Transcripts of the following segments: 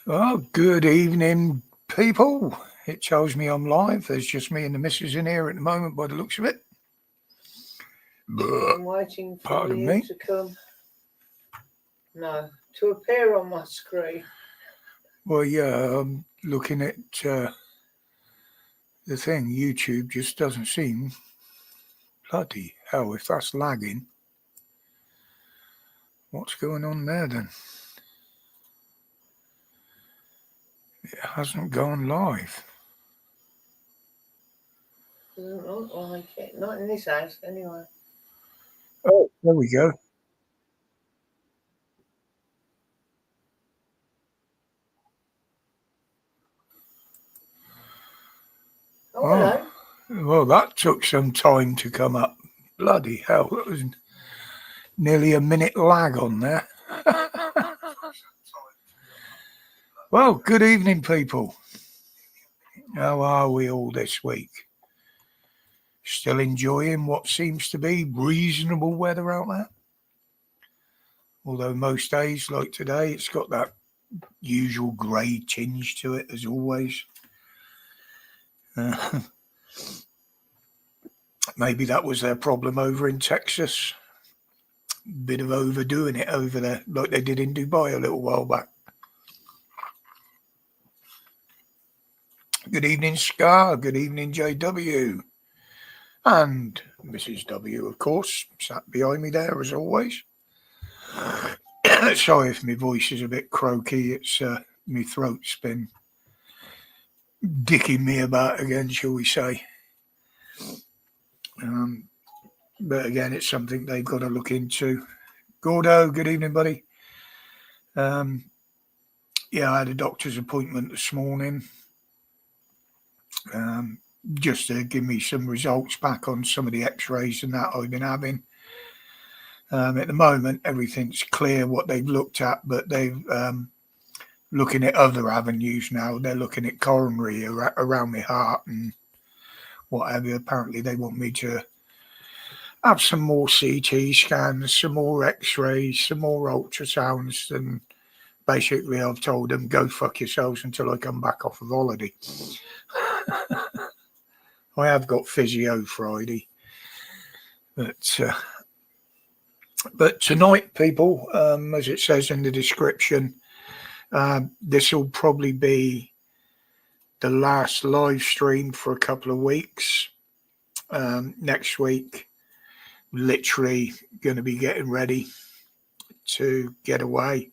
Oh, good evening, people. It tells me I'm live. There's just me and the missus in here at the moment by the looks of it. I'm waiting for Pardon you me. to come. No, to appear on my screen. Well, yeah, I'm looking at the thing. YouTube just doesn't seem. Bloody hell, if that's lagging. What's going on there then? It hasn't gone live. Doesn't look like it. Not in this house, anyway. Oh, there we go. Oh, hello. Well, that took some time to come up. Bloody hell, that was nearly a minute lag on there. Well, good evening, people. How are we all this week? Still enjoying what seems to be reasonable weather out there? Although most days, like today, it's got that usual grey tinge to it, as always. Maybe that was their problem over in Texas. Bit of overdoing it over there, like they did in Dubai a little while back. Good evening, Scar. Good evening, JW. And Mrs. W, of course, sat behind me there as always. Sorry if my voice is a bit croaky. It's my throat's been dicking me about again, shall we say. But again, it's something they've got to look into. Gordo, good evening, buddy. Yeah, I had a doctor's appointment this morning. Just to give me some results back on some of the x-rays and that I've been having. At the moment, everything's clear what they've looked at, but they've looking at other avenues now. They're looking at coronary around my heart and whatever. Apparently, they want me to have some more CT scans, some more x-rays, some more ultrasounds, and basically I've told them, go fuck yourselves until I come back off of holiday. I have got physio Friday. But tonight, people, as it says in the description, this will probably be the last live stream for a couple of weeks. Next week, literally going to be getting ready to get away.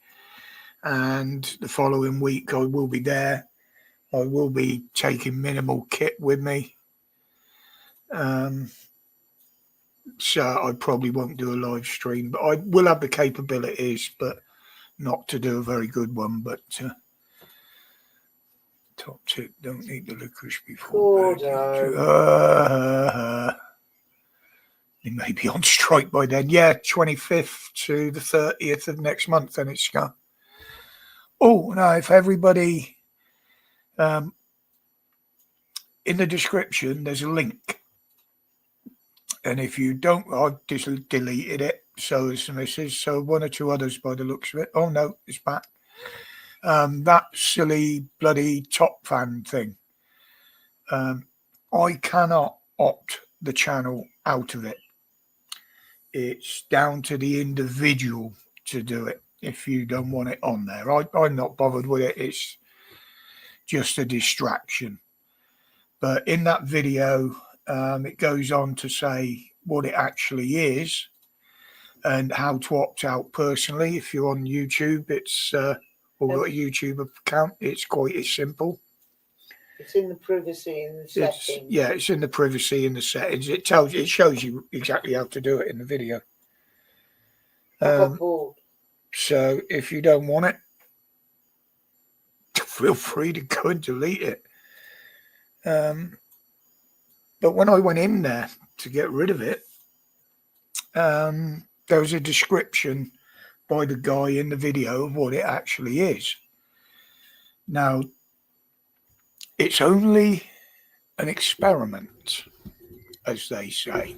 And the following week, I will be there. I will be taking minimal kit with me. So I probably won't do a live stream, but I will have the capabilities, but not to do a very good one. But top tip, don't eat the licorice before bed. They may be on strike by then. Yeah, 25th to the 30th of next month, then it's gone. Oh, now if everybody, in the description, there's a link. And if you don't, I've just deleted it. So is the missus. So one or two others by the looks of it. Oh, no, it's back. That silly bloody Top Fan thing. I cannot opt the channel out of it. It's down to the individual to do it if you don't want it on there. I'm not bothered with it. It's just a distraction. But in that video, it goes on to say what it actually is and how to opt out personally. If you're on YouTube, it's or got a YouTube account, it's quite as simple. It's in the privacy in the settings. Yeah, it's in the privacy in the settings. It shows you exactly how to do it in the video. So if you don't want it, feel free to go and delete it. But when I went in there to get rid of it, there was a description by the guy in the video of what it actually is. Now, it's only an experiment, as they say,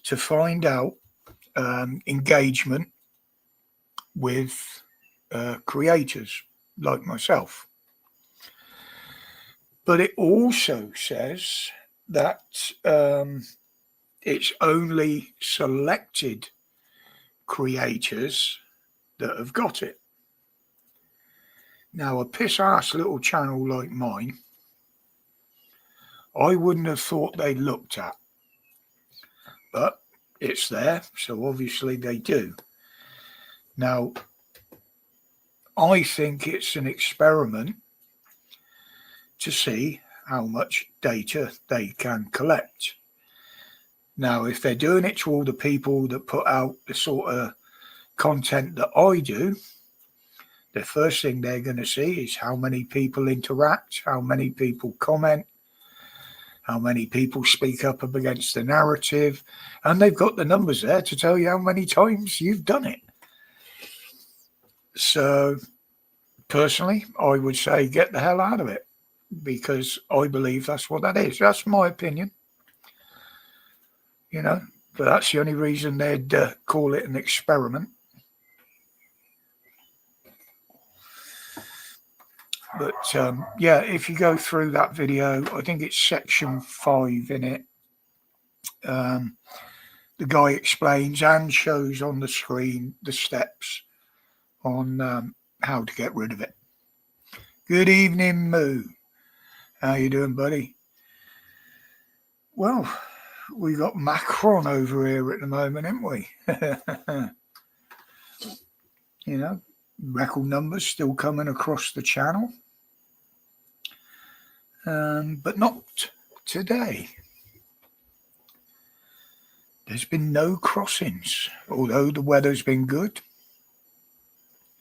to find out engagement with creators like myself. But it also says that it's only selected creators that have got it. Now, a piss-ass little channel like mine, I wouldn't have thought they looked at. But it's there, so obviously they do. Now, I think it's an experiment to see how much data they can collect. Now, if they're doing it to all the people that put out the sort of content that I do, the first thing they're going to see is how many people interact, how many people comment, how many people speak up against the narrative, and they've got the numbers there to tell you how many times you've done it. So, personally, I would say get the hell out of it, because I believe that's what that is. That's my opinion. You know, but that's the only reason they'd call it an experiment. But yeah, if you go through that video, I think it's section 5 in it. The guy explains and shows on the screen the steps on how to get rid of it. Good evening, Moo. How you doing, buddy? Well, we got Macron over here at the moment, haven't we? You know, record numbers still coming across the channel. But not today. There's been no crossings, although the weather's been good.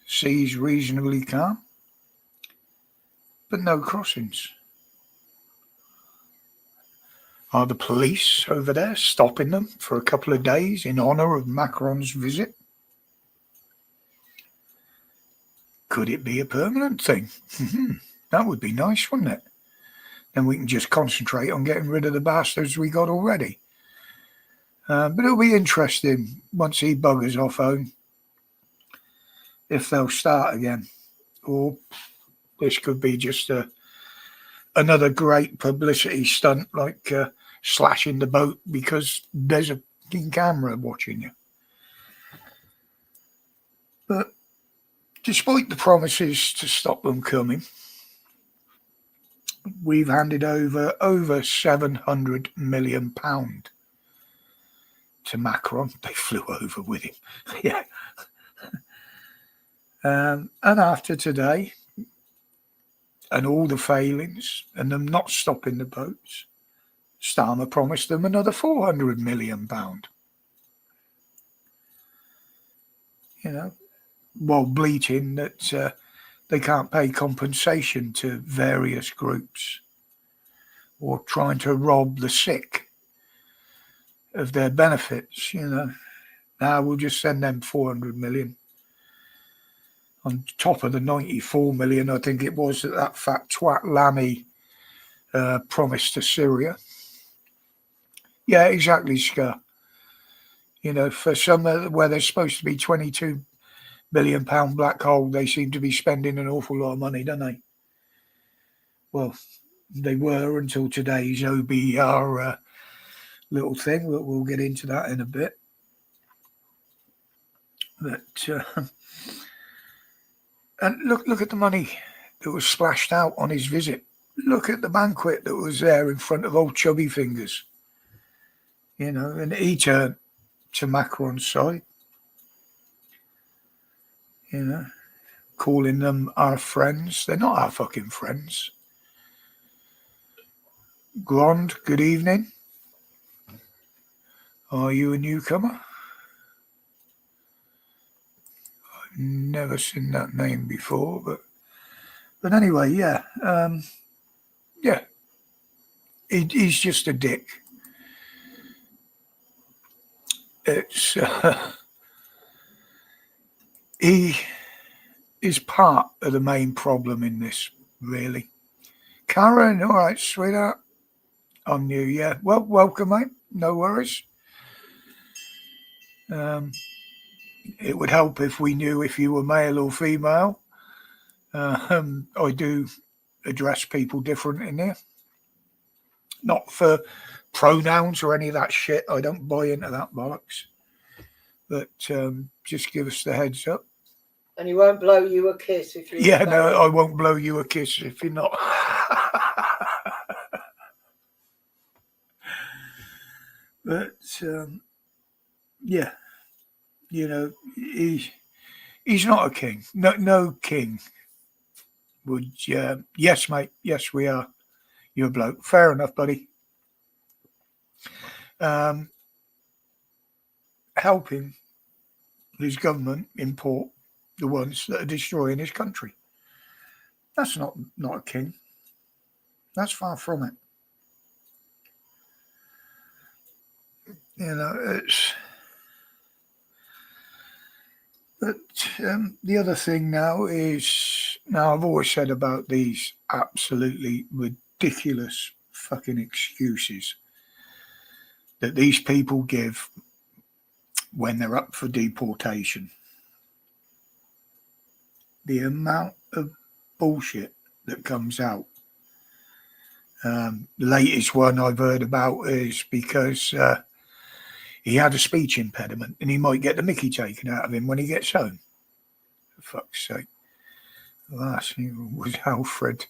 Sea's reasonably calm, but no crossings. Are the police over there stopping them for a couple of days in honour of Macron's visit? Could it be a permanent thing? That would be nice, wouldn't it? Then we can just concentrate on getting rid of the bastards we got already. But it'll be interesting once he buggers off home if they'll start again. Or this could be just another great publicity stunt like slashing the boat because there's a camera watching you. But despite the promises to stop them coming, we've handed over £700 million to Macron. They flew over with him. Yeah. And after today, and all the failings, and them not stopping the boats, Starmer promised them another £400 million. You know, while bleating that they can't pay compensation to various groups, or trying to rob the sick of their benefits. You know, now we'll just send them 400 million on top of the 94 million I think it was that fat twat Lammy promised to Syria. Yeah, exactly, Scar. You know, for some where there's supposed to be £22 billion black hole, they seem to be spending an awful lot of money, don't they? Well, they were until today's OBR little thing. We'll get into that in a bit. But and look at the money that was splashed out on his visit. Look at the banquet that was there in front of old Chubby Fingers. You know, and he turned to Macron's side. You know, calling them our friends. They're not our fucking friends. Grond, good evening. Are you a newcomer? I've never seen that name before, but anyway, yeah. Yeah. He's just a dick. It's he is part of the main problem in this, really. Karen, all right, sweetheart. I'm new, yeah. Well, welcome, mate. No worries. it would help if we knew if you were male or female. I do address people different in here. Not for pronouns or any of that shit. I don't buy into that bollocks. But just give us the heads up. And he won't blow you a kiss if you're Yeah, no, I won't blow you a kiss if you're not. But yeah, you know, he's not a king. No king would. Yes, mate. Yes, we are. You're a bloke. Fair enough, buddy. Helping his government import the ones that are destroying his country. That's not a king. That's far from it. You know, it's. But the other thing now is, I've always said about these absolutely ridiculous fucking excuses that these people give when they're up for deportation. The amount of bullshit that comes out. The latest one I've heard about is because he had a speech impediment and he might get the mickey taken out of him when he gets home. For fuck's sake. Last thing was Alfred.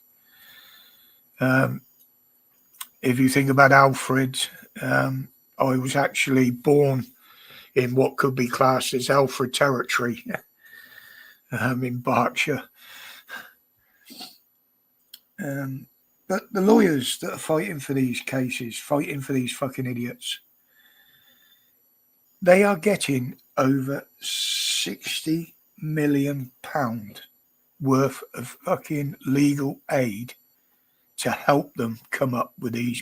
If you think about Alfred, I was actually born in what could be classed as Alfred territory in Berkshire. But the lawyers that are fighting for these cases, fighting for these fucking idiots, they are getting over £60 million worth of fucking legal aid to help them come up with these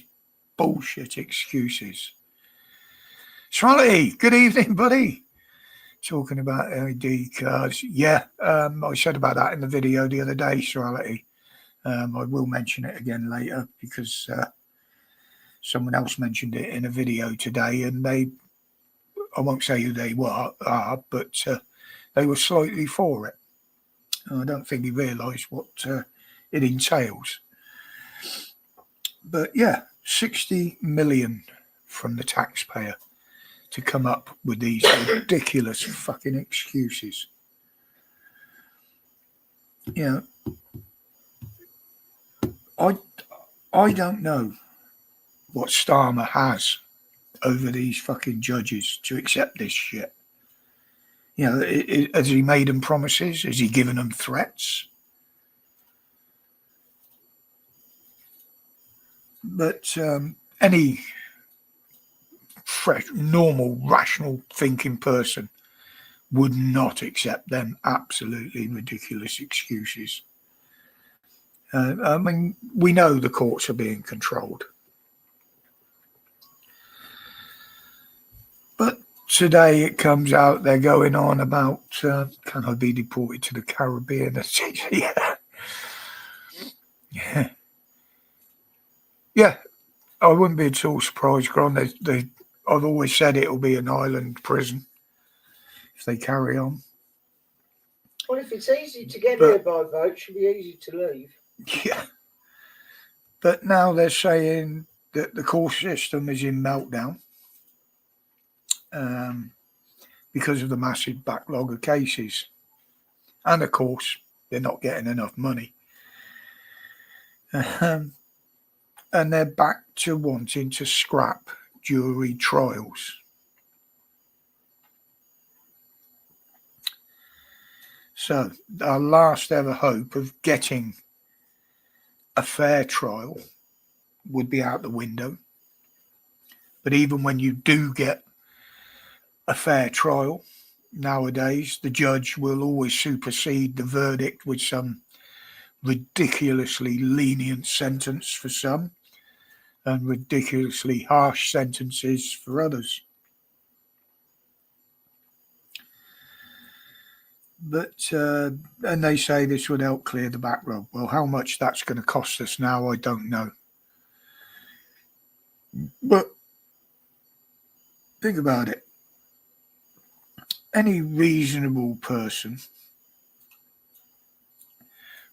bullshit excuses. Srality, good evening, buddy. Talking about ID cards. Yeah, I said about that in the video the other day, Srality. I will mention it again later because someone else mentioned it in a video today, and I won't say who they are, but they were slightly for it. I don't think he realised what it entails. But yeah, 60 million from the taxpayer to come up with these ridiculous fucking excuses. You know, I don't know what Starmer has over these fucking judges to accept this shit. You know, has he made them promises? Has he given them threats? But any fresh, normal, rational thinking person would not accept them absolutely ridiculous excuses. I mean, we know the courts are being controlled. But today it comes out they're going on about can I be deported to the Caribbean? Yeah. Yeah, I wouldn't be at all surprised, Gron. I've always said it'll be an island prison if they carry on. Well, if it's easy to get here by vote, it should be easy to leave. Yeah. But now they're saying that the court system is in meltdown because of the massive backlog of cases. And of course, they're not getting enough money. And they're back to wanting to scrap jury trials. So our last ever hope of getting a fair trial would be out the window. But even when you do get a fair trial, nowadays the judge will always supersede the verdict with some ridiculously lenient sentence for some and ridiculously harsh sentences for others. But and they say this would help clear the backlog. Well, how much that's going to cost us now, I don't know. But think about it. any reasonable person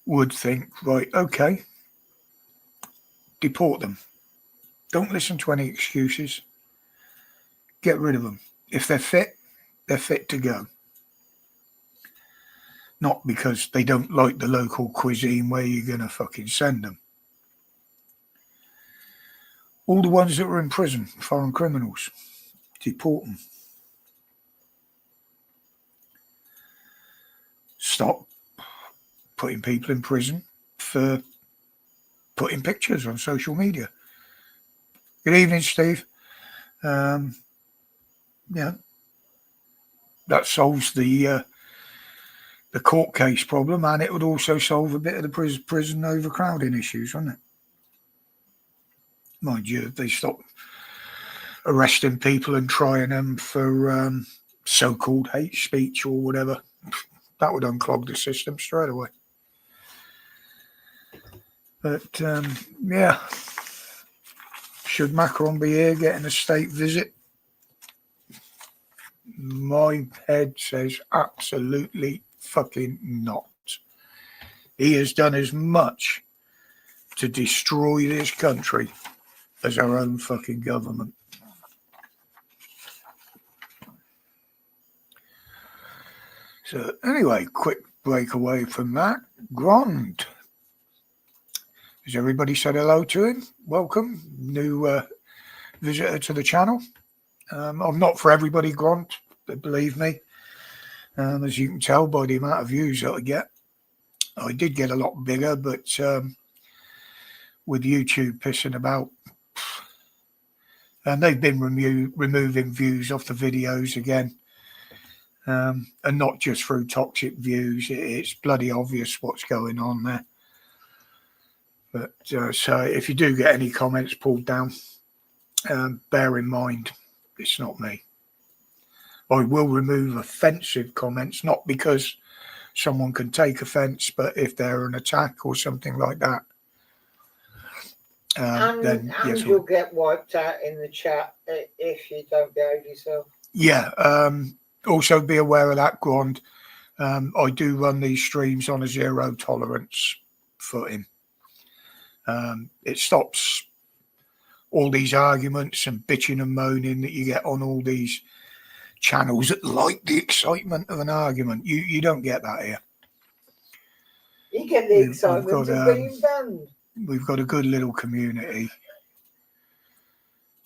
would think, right, okay, deport them. Don't listen to any excuses. Get rid of them. If they're fit to go. Not because they don't like the local cuisine where you're going to fucking send them. All the ones that were in prison, foreign criminals, deport them. Stop putting people in prison for putting pictures on social media. Good evening, Steve. Yeah, that solves the court case problem, and it would also solve a bit of the prison overcrowding issues, wouldn't it? Mind you, if they stop arresting people and trying them for so-called hate speech or whatever, that would unclog the system straight away. But yeah, should Macron be here getting a state visit? My head says absolutely fucking not. He has done as much to destroy this country as our own fucking government. So anyway, quick break away from that. Grand. Has everybody said hello to him? Welcome. New visitor to the channel. I'm not for everybody, Grant, believe me. As you can tell by the amount of views that I get. I did get a lot bigger, but with YouTube pissing about, and they've been removing views off the videos again. And not just through toxic views. It's bloody obvious what's going on there. But so if you do get any comments pulled down, bear in mind, it's not me. I will remove offensive comments, not because someone can take offence, but if they're an attack or something like that. Then yes, you'll get wiped out in the chat if you don't behave yourself. Yeah. Also be aware of that, Grand. I do run these streams on a zero tolerance footing. It stops all these arguments and bitching and moaning that you get on all these channels that like the excitement of an argument. You don't get that here. You get the excitement of being banned. We've got a good little community.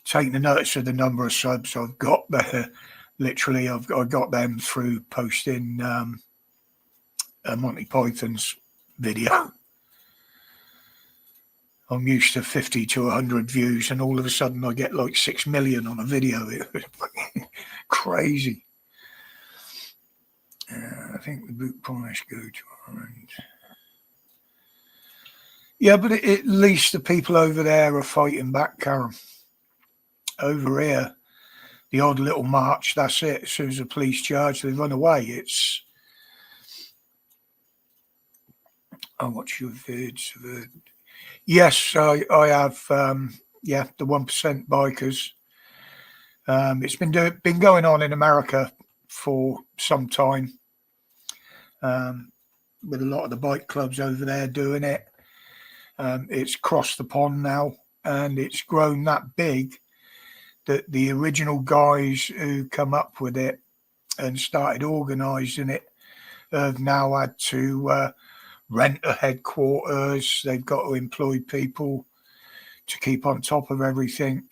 Taking a notice of the number of subs I've got there. Literally, I got them through posting Monty Python's video. I'm used to 50 to 100 views, and all of a sudden I get like 6 million on a video. It was crazy. I think the boot price go to orange. Yeah, but at least the people over there are fighting back, Karen. Over here, the odd little march, that's it. As soon as the police charge, they run away. It's... I watch your vids. Yes, I have, the 1% bikers. It's been going on in America for some time. With a lot of the bike clubs over there doing it. It's crossed the pond now, and it's grown that big that the original guys who come up with it and started organising it have now had to rent a headquarters. They've got to employ people to keep on top of everything,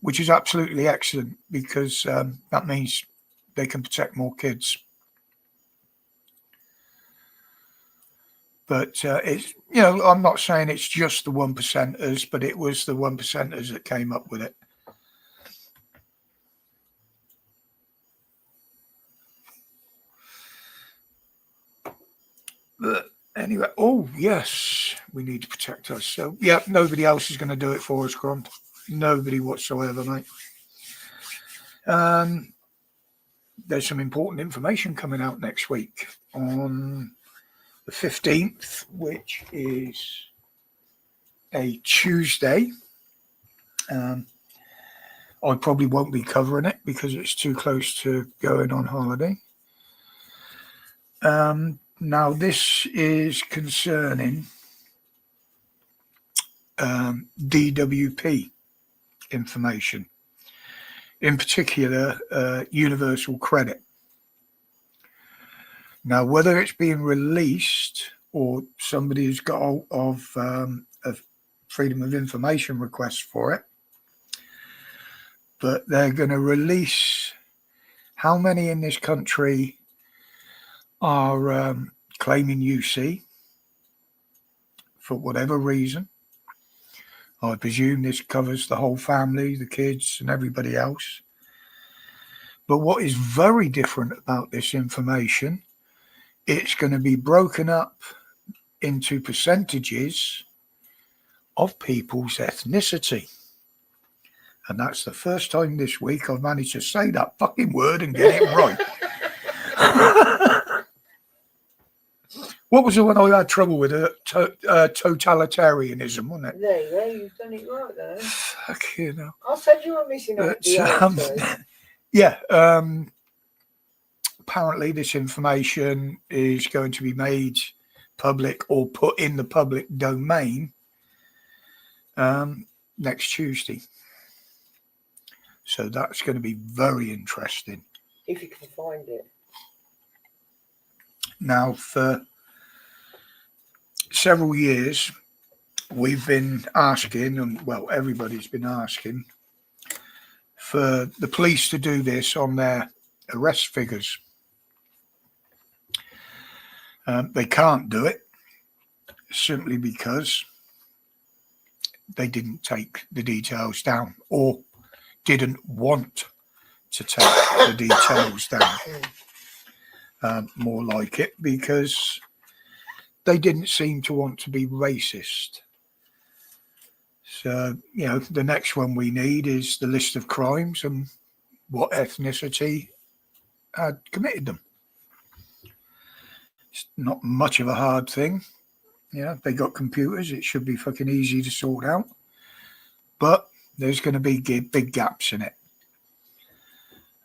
which is absolutely excellent because that means they can protect more kids. But it's, I'm not saying it's just the 1%ers, but it was the 1%ers that came up with it. But anyway, oh yes, we need to protect ourselves. Yeah, nobody else is going to do it for us, Grant. Nobody whatsoever, mate. There's some important information coming out next week on the 15th, which is a Tuesday. I probably won't be covering it because it's too close to going on holiday. Now, this is concerning DWP information, in particular, universal credit. Now, whether it's being released or somebody who's got hold of a freedom of information request for it, but they're going to release how many in this country are claiming UC for whatever reason. I presume this covers the whole family, the kids and everybody else. But what is very different about this information, it's going to be broken up into percentages of people's ethnicity. And that's the first time this week I've managed to say that fucking word and get it right. What was the one I had trouble with? Totalitarianism, wasn't it? There you go, you've done it right there. Fuck you know. I said you were missing out the yeah. Apparently this information is going to be made public or put in the public domain next Tuesday. So that's going to be very interesting. If you can find it. Now, for several years, we've been asking, and well, everybody's been asking, for the police to do this on their arrest figures. They can't do it simply because they didn't take the details down or didn't want to take the details down. More like it, because they didn't seem to want to be racist. So, you know, the next one we need is the list of crimes and what ethnicity had committed them. It's not much of a hard thing. You know, they got computers, it should be fucking easy to sort out. But there's going to be big gaps in it.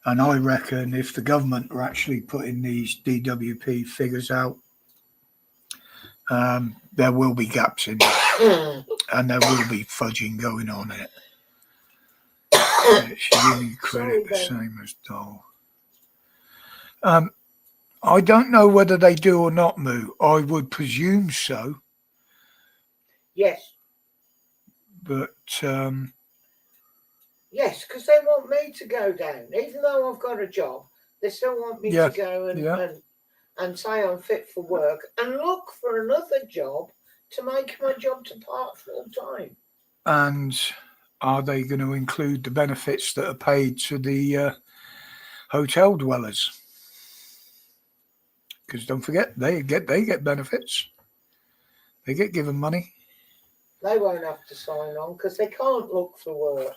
And I reckon if the government are actually putting these DWP figures out, there will be gaps in it. And there will be fudging going on in it. It should give you credit the same as Dole. I don't know whether they do or not, Moo. I would presume so. Yes. But yes, because they want me to go down. Even though I've got a job, they still want me to go and say I'm fit for work and look for another job to make my job to part full time. And are they going to include the benefits that are paid to the hotel dwellers? Because don't forget, they get benefits. They get given money. They won't have to sign on because they can't look for work.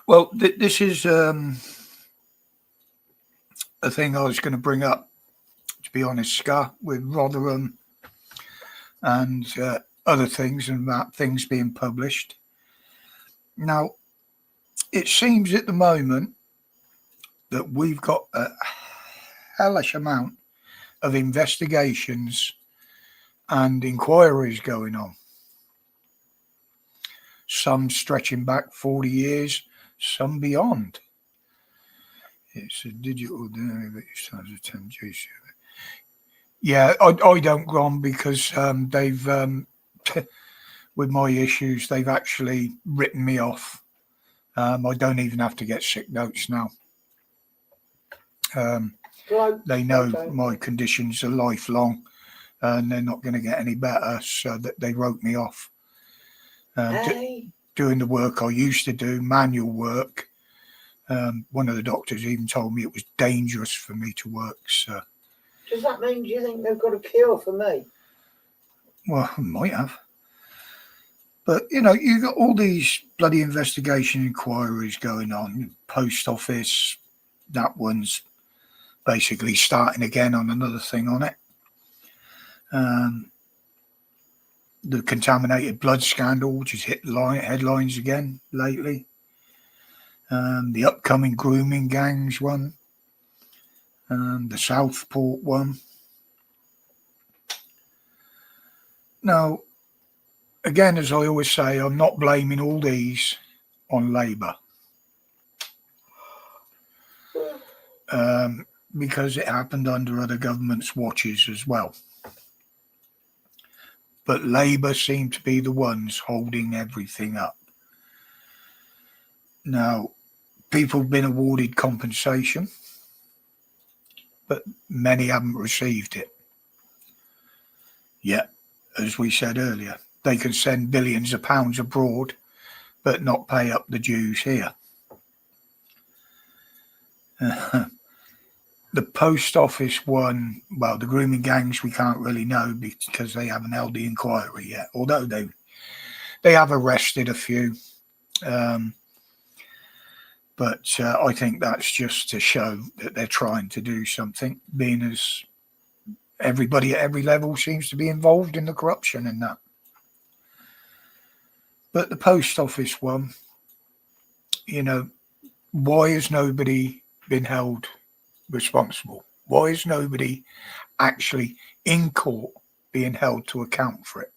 Well, this is a thing I was going to bring up, to be honest, Scar, with Rotherham and other things and that things being published. Now, it seems at the moment that we've got a hellish amount of investigations and inquiries going on. Some stretching back 40 years, some beyond. It's a digital yeah, I don't go on because they've with my issues, they've actually written me off. I don't even have to get sick notes now. They know my conditions are lifelong and they're not going to get any better, so that they wrote me off. Doing the work I used to do, manual work. One of the doctors even told me it was dangerous for me to work. So, does that mean, do you think they've got a cure for me? Well, I might have. But, you know, you got all these bloody investigation inquiries going on. Post office, that one's basically starting again on another thing on it. the contaminated blood scandal, which has hit headlines again lately. The upcoming grooming gangs one. The Southport one. Now, again, as I always say, I'm not blaming all these on Labour. Because it happened under other governments' watches as well. But Labour seem to be the ones holding everything up. Now, people have been awarded compensation, but many haven't received it. Yet, as we said earlier, they can send billions of pounds abroad, but not pay up the dues here. The post office one, well, the grooming gangs, we can't really know because they haven't held the inquiry yet, although they have arrested a few. But I think that's just to show that they're trying to do something, being as everybody at every level seems to be involved in the corruption and that. But the post office one, why has nobody been held responsible? Why is nobody actually in court being held to account for it?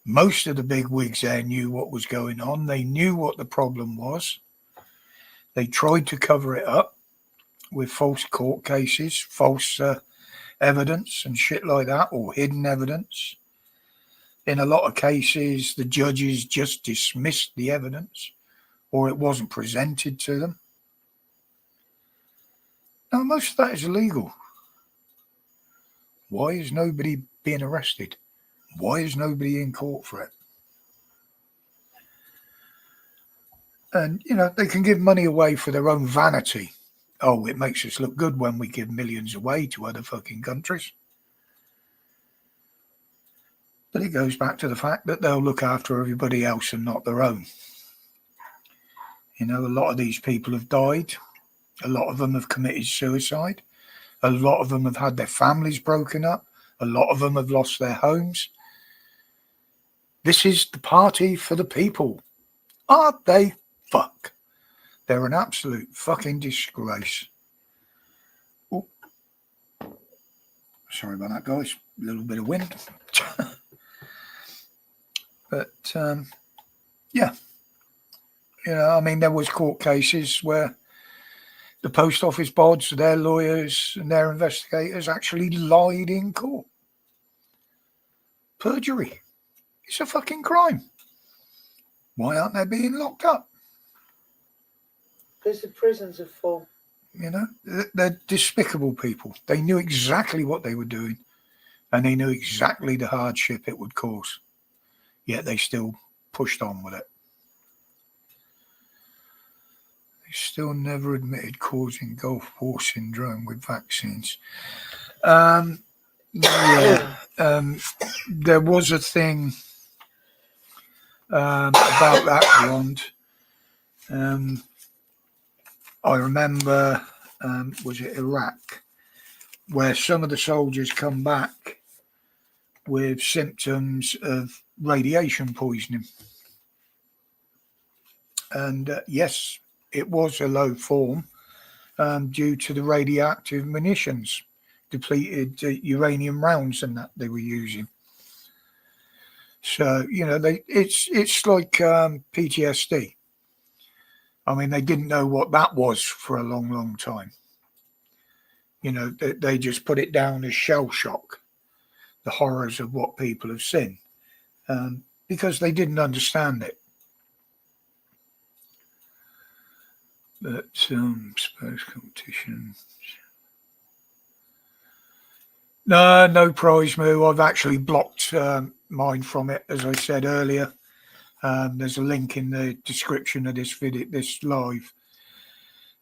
Most of the big wigs there knew what was going on. They knew what the problem was. They tried to cover it up with false court cases, false evidence and shit like that, or hidden evidence. In a lot of cases, the judges just dismissed the evidence or it wasn't presented to them. Now, most of that is illegal. Why is nobody being arrested? Why is nobody in court for it? And, they can give money away for their own vanity. Oh, it makes us look good when we give millions away to other fucking countries. But it goes back to the fact that they'll look after everybody else and not their own. A lot of these people have died. A lot of them have committed suicide. A lot of them have had their families broken up. A lot of them have lost their homes. This is the party for the people. Aren't they? Fuck. They're an absolute fucking disgrace. Oh. Sorry about that, guys. A little bit of wind. But, yeah. There was court cases where the post office bods, their lawyers and their investigators actually lied in court. Perjury. It's a fucking crime. Why aren't they being locked up? Because the prisons are full. They're despicable people. They knew exactly what they were doing and they knew exactly the hardship it would cause. Yet they still pushed on with it. They still never admitted causing Gulf War syndrome with vaccines. There was a thing about that blonde. I remember, was it Iraq, where some of the soldiers come back with symptoms of radiation poisoning. And yes, it was a low form due to the radioactive munitions, depleted uranium rounds and that they were using. So, it's like PTSD. They didn't know what that was for a long, long time. They just put it down as shell shock, the horrors of what people have seen, because they didn't understand it. But suppose competition. No prize moo. I've actually blocked mine from it, as I said earlier. There's a link in the description of this video, this live,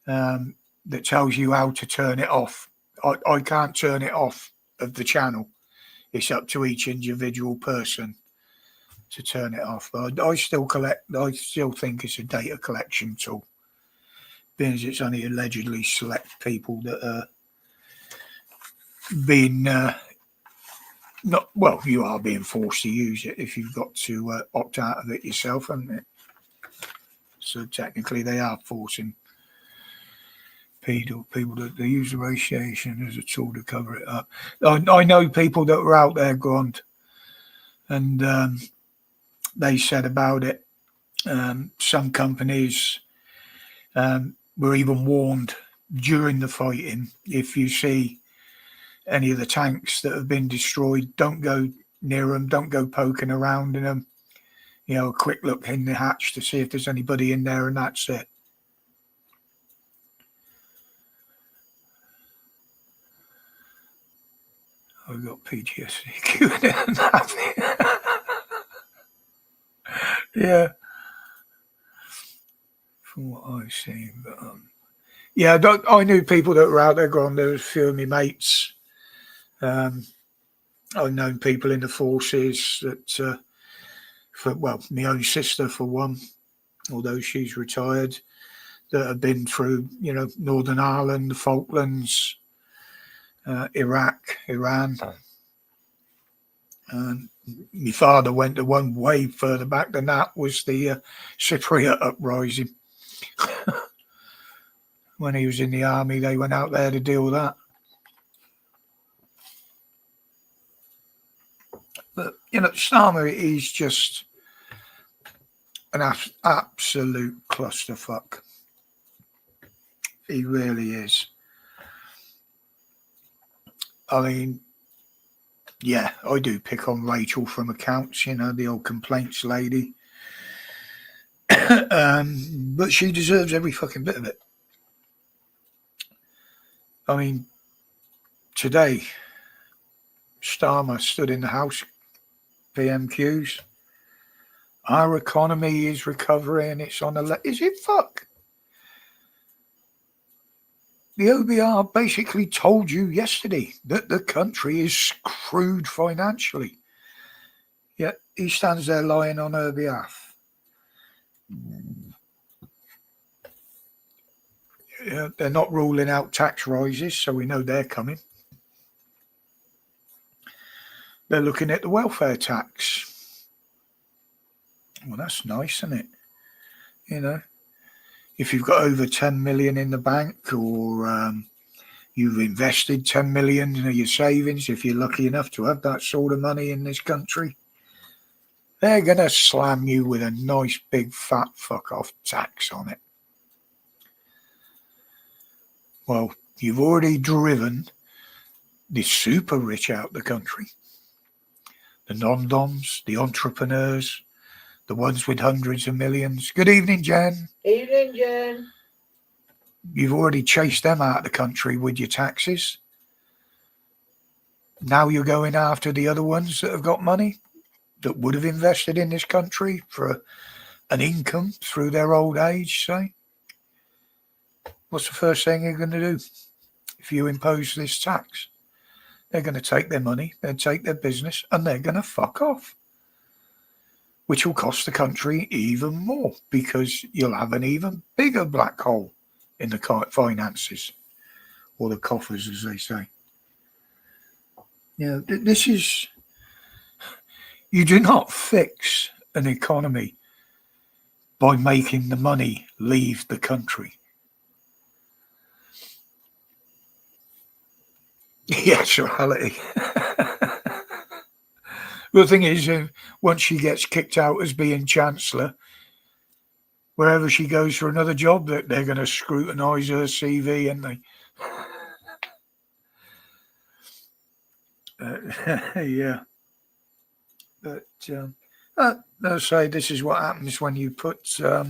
that tells you how to turn it off. I can't turn it off of the channel. It's up to each individual person to turn it off. But I still think it's a data collection tool, being as it's only allegedly select people that are being, not well. You are being forced to use it if you've got to opt out of it yourself, haven't it? So technically, they are forcing people that they use the radiation as a tool to cover it up. I know people that were out there, Grant, and they said about it. Some companies were even warned during the fighting, if you see any of the tanks that have been destroyed, don't go near them, don't go poking around in them. You know, a quick look in the hatch to see if there's anybody in there, and that's it. I've got PTSD. Yeah, from what I've seen, but yeah, I knew people that were out there gone. There was a few of my mates. I've known people in the forces that, my own sister for one, although she's retired, that have been through, Northern Ireland, the Falklands, Iraq, Iran. And my father went to one way further back than that, was the Cypriot uprising. When he was in the army, they went out there to deal with that. But, Starmer is just an absolute clusterfuck. He really is. I mean, yeah, I do pick on Rachel from accounts, the old complaints lady. But she deserves every fucking bit of it. I mean, today, Starmer stood in the House PMQs. Our economy is recovering. It's on the is it fuck? The OBR basically told you yesterday that the country is screwed financially. Yet he stands there lying on her behalf. Yeah, they're not ruling out tax rises, so we know they're coming. They're looking at the welfare tax. Well, that's nice, isn't it? If you've got over 10 million in the bank, or you've invested 10 million in your savings, if you're lucky enough to have that sort of money in this country, they're going to slam you with a nice big fat fuck off tax on it. Well, you've already driven the super rich out the country. The non-doms, the entrepreneurs, the ones with hundreds of millions. Good evening, Jen. Evening, Jen. You've already chased them out of the country with your taxes. Now you're going after the other ones that have got money, that would have invested in this country for an income through their old age, say. What's the first thing you're going to do if you impose this tax? They're going to take their money, they'll take their business, and they're going to fuck off. Which will cost the country even more, because you'll have an even bigger black hole in the finances, or the coffers, as they say. This is... You do not fix an economy by making the money leave the country. Yes, reality. The thing is, once she gets kicked out as being Chancellor, wherever she goes for another job, they're going to scrutinise her CV, and they... yeah. But they'll say this is what happens when you put a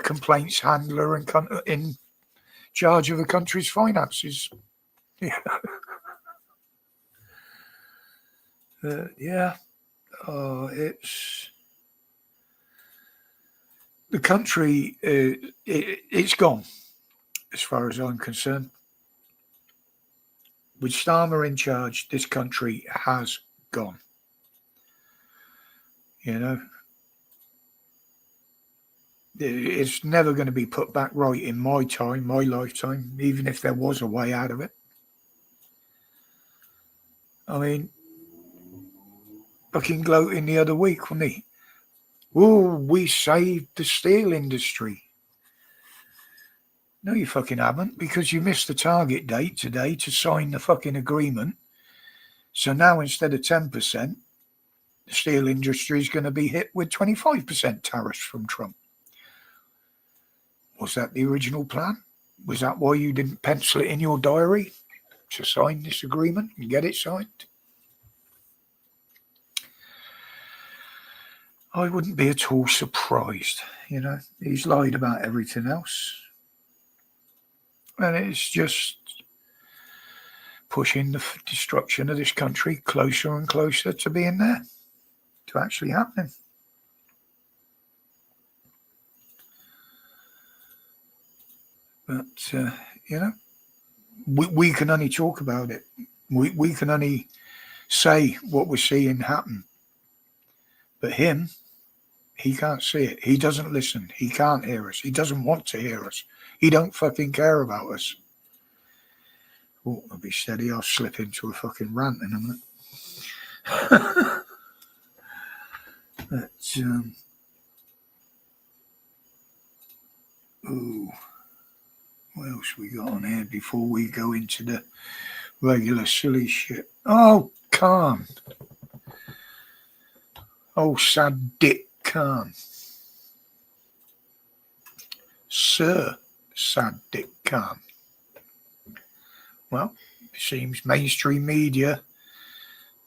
complaints handler in charge of a country's finances. Yeah. It's the country. It's gone, as far as I'm concerned. With Starmer in charge, this country has gone. It's never going to be put back right in my lifetime, even if there was a way out of it. I mean, fucking gloating the other week, wasn't he? Oh, we saved the steel industry. No, you fucking haven't, because you missed the target date today to sign the fucking agreement. So now instead of 10%, the steel industry is going to be hit with 25% tariffs from Trump. Was that the original plan? Was that why you didn't pencil it in your diary to sign this agreement and get it signed? I wouldn't be at all surprised. You know, he's lied about everything else. And it's just pushing the destruction of this country closer and closer to being there, to actually happening. But, you know, we can only talk about it. We can only say what we're seeing happen. But him, he can't see it. He doesn't listen. He can't hear us. He doesn't want to hear us. He don't fucking care about us. Oh, I'll be steady. I'll slip into a fucking rant in a minute. But, ooh, what else we got on here before we go into the regular silly shit? Oh, Khan. Oh, sad Dick Khan. Sir Sad Dick Khan. Well, it seems mainstream media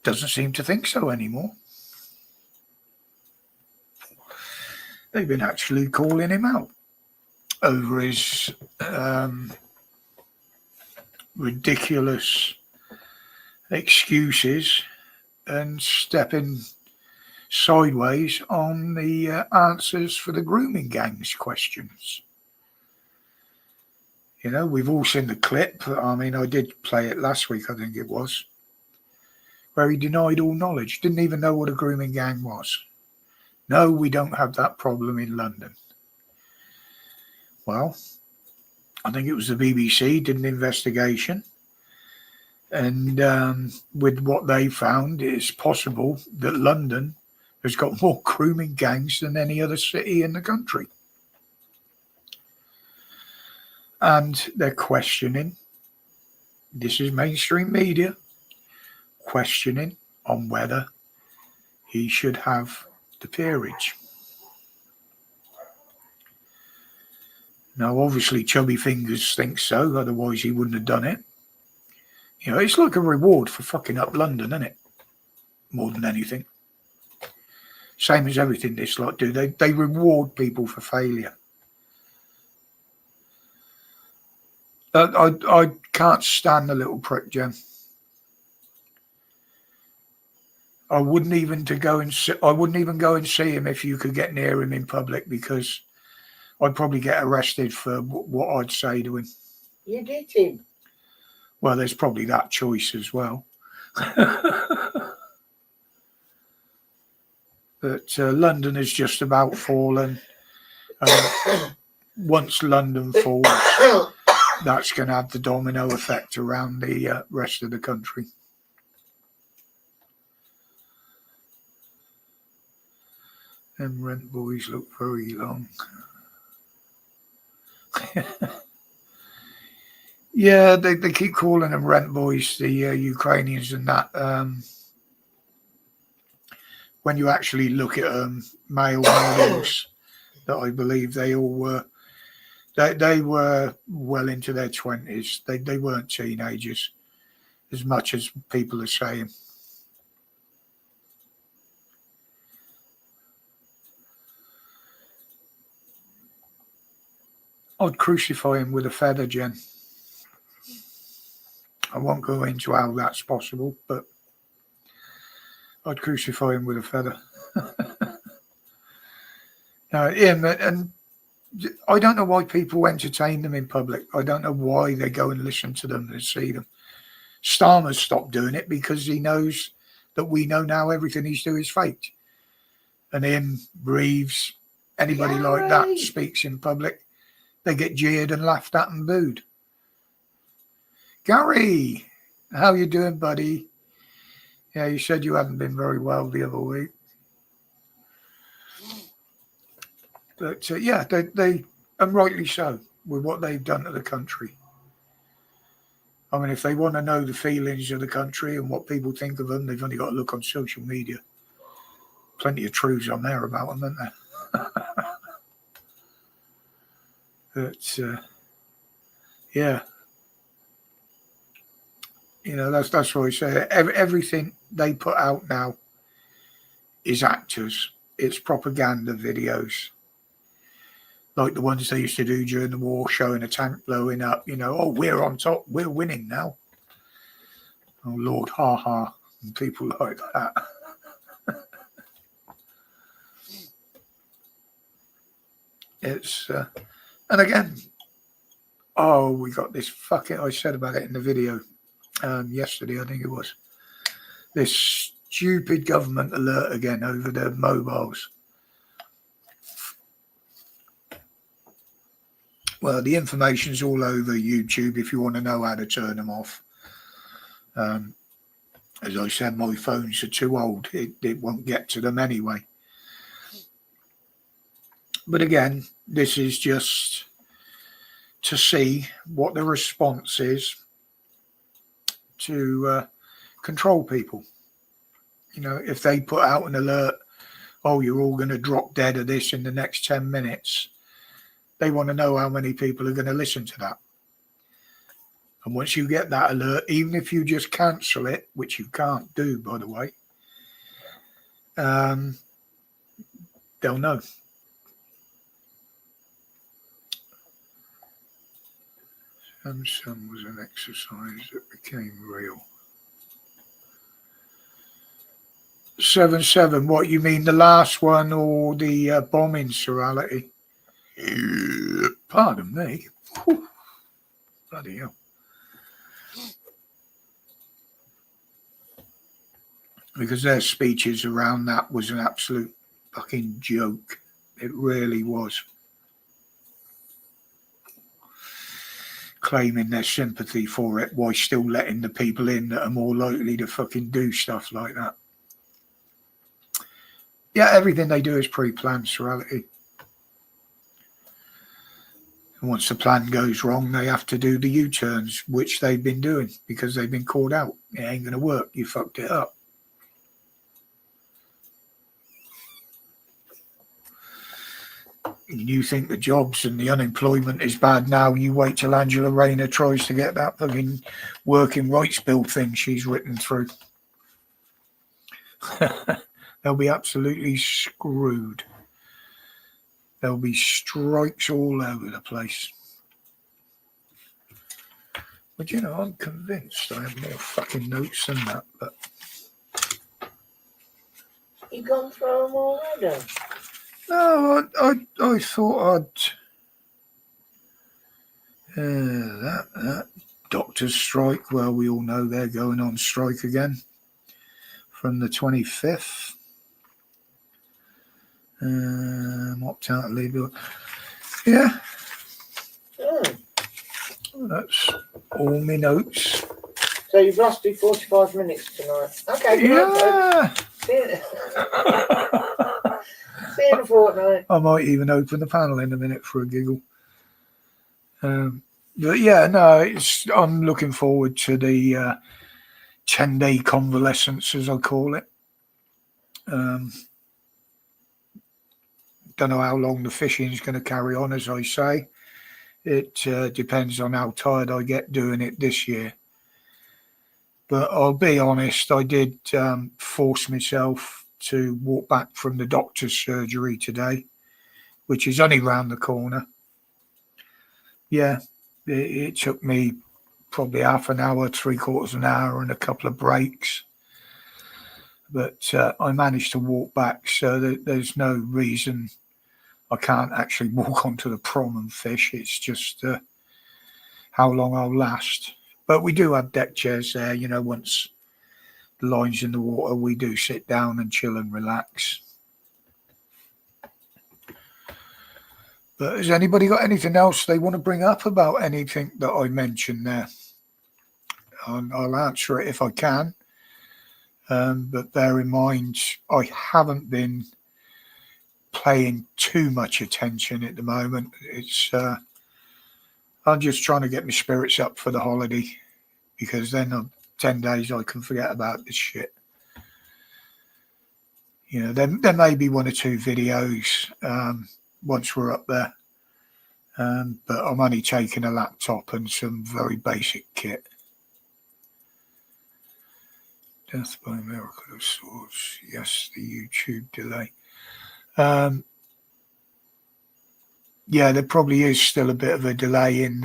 doesn't seem to think so anymore. They've been actually calling him out over his ridiculous excuses and stepping sideways on the answers for the grooming gangs questions. You know, we've all seen the clip. I mean, I did play it last week, I think it was, where he denied all knowledge, didn't even know what a grooming gang was. No, we don't have that problem in London. Well, I think it was the BBC did an investigation, and with what they found, it's possible that London has got more grooming gangs than any other city in the country. And they're questioning, this is mainstream media, questioning on whether he should have the peerage. Now, obviously, Chubby Fingers thinks so, otherwise he wouldn't have done it. You know, it's like a reward for fucking up London, isn't it? More than anything. Same as everything this lot do. They reward people for failure. I can't stand the little prick, Jem. I wouldn't even go and see him if you could get near him in public, because I'd probably get arrested for what I'd say to him. You did him. Well, there's probably that choice as well. But London has just about fallen. Once London falls, that's going to have the domino effect around the rest of the country. Them rent boys look very long. Yeah, they keep calling them rent boys, the Ukrainians and that. When you actually look at male models, that I believe they all were, they were well into their 20s. They weren't teenagers, as much as people are saying. I'd crucify him with a feather, Jen. I won't go into how that's possible, but I'd crucify him with a feather. Him, and I don't know why people entertain them in public. I don't know why they go and listen to them and see them. Starmer's stopped doing it because he knows that we know now everything he's doing is fake. And him, Reeves, anybody like that speaks in public, they get jeered and laughed at and booed. Gary, how you doing, buddy? Yeah, you said you hadn't been very well the other week. But yeah, they, and rightly so, with what they've done to the country. I mean, if they want to know the feelings of the country and what people think of them, they've only got to look on social media. Plenty of truths on there about them, aren't there? But yeah, you know, that's what I say. Everything they put out now is actors. It's propaganda videos, like the ones they used to do during the war, showing a tank blowing up. You know, oh, we're on top, we're winning now. Oh Lord, ha ha, and people like that. It's and again, oh, we got this fucking. I said about it in the video yesterday, I think it was. This stupid government alert again over the mobiles. Well, the information's all over YouTube if you want to know how to turn them off. As I said, my phones are too old. It won't get to them anyway. But again, this is just to see what the response is to control people. You know, if they put out an alert, oh, you're all going to drop dead of this in the next 10 minutes, they want to know how many people are going to listen to that. And once you get that alert, even if you just cancel it, which you can't do, by the way, they'll know. Some was an exercise that became real. 7-7, what you mean, the last one or the bombing serality? Pardon me. Whew. Bloody hell. Because their speeches around that was an absolute fucking joke. It really was. Claiming their sympathy for it while still letting the people in that are more likely to fucking do stuff like that. Yeah, everything they do is pre-planned, serality. And once the plan goes wrong, they have to do the U-turns, which they've been doing because they've been called out. It ain't going to work. You fucked it up. You think the jobs and the unemployment is bad now. You wait till Angela Rayner tries to get that fucking working rights bill thing she's written through. They'll be absolutely screwed. There'll be strikes all over the place. But you know, I'm convinced I have more fucking notes than that. But you've gone through them already? No, I thought I'd that doctor's strike. Well, we all know they're going on strike again from the 25th. Opt out, leave. Yeah. That's all my notes. So you've lasted 45 minutes tonight. Okay. Yeah. See you in a fortnight. I might even open the panel in a minute for a giggle. But yeah, no, I'm looking forward to the 10-day convalescence, as I call it. Don't know how long the fishing is going to carry on, as I say. It depends on how tired I get doing it this year. But I'll be honest, I did force myself to walk back from the doctor's surgery today, which is only round the corner. Yeah, it took me probably half an hour, 3/4 an hour and a couple of breaks. But I managed to walk back, so there's no reason I can't actually walk onto the prom and fish. It's just how long I'll last. But we do have deck chairs there, you know, once the line's in the water, we do sit down and chill and relax. But has anybody got anything else they want to bring up about anything that I mentioned there? I'll answer it if I can. But bear in mind, I haven't been paying too much attention at the moment. It's I'm just trying to get my spirits up for the holiday, because then in 10 days I can forget about this shit. You know, there may be one or two videos once we're up there, but I'm only taking a laptop and some very basic kit. Death by miracle of sorts. Yes, the YouTube delay. Yeah, there probably is still a bit of a delay in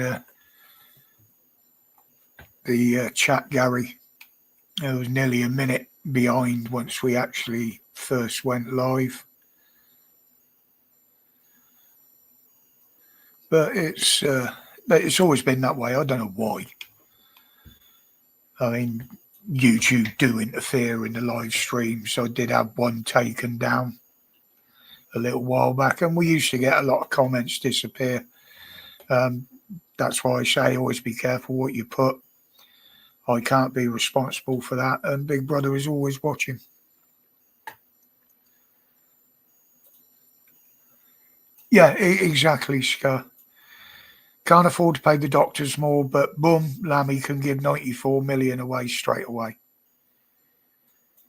the chat, Gary. It was nearly a minute behind once we actually first went live. But it's always been that way. I don't know why. I mean, YouTube do interfere in the live stream, so I did have one taken down a little while back, and we used to get a lot of comments disappear. That's why I say always be careful what you put. I can't be responsible for that, and Big Brother is always watching. Yeah, exactly, Scar. Can't afford to pay the doctors more, but boom, Lammy can give 94 million away straight away.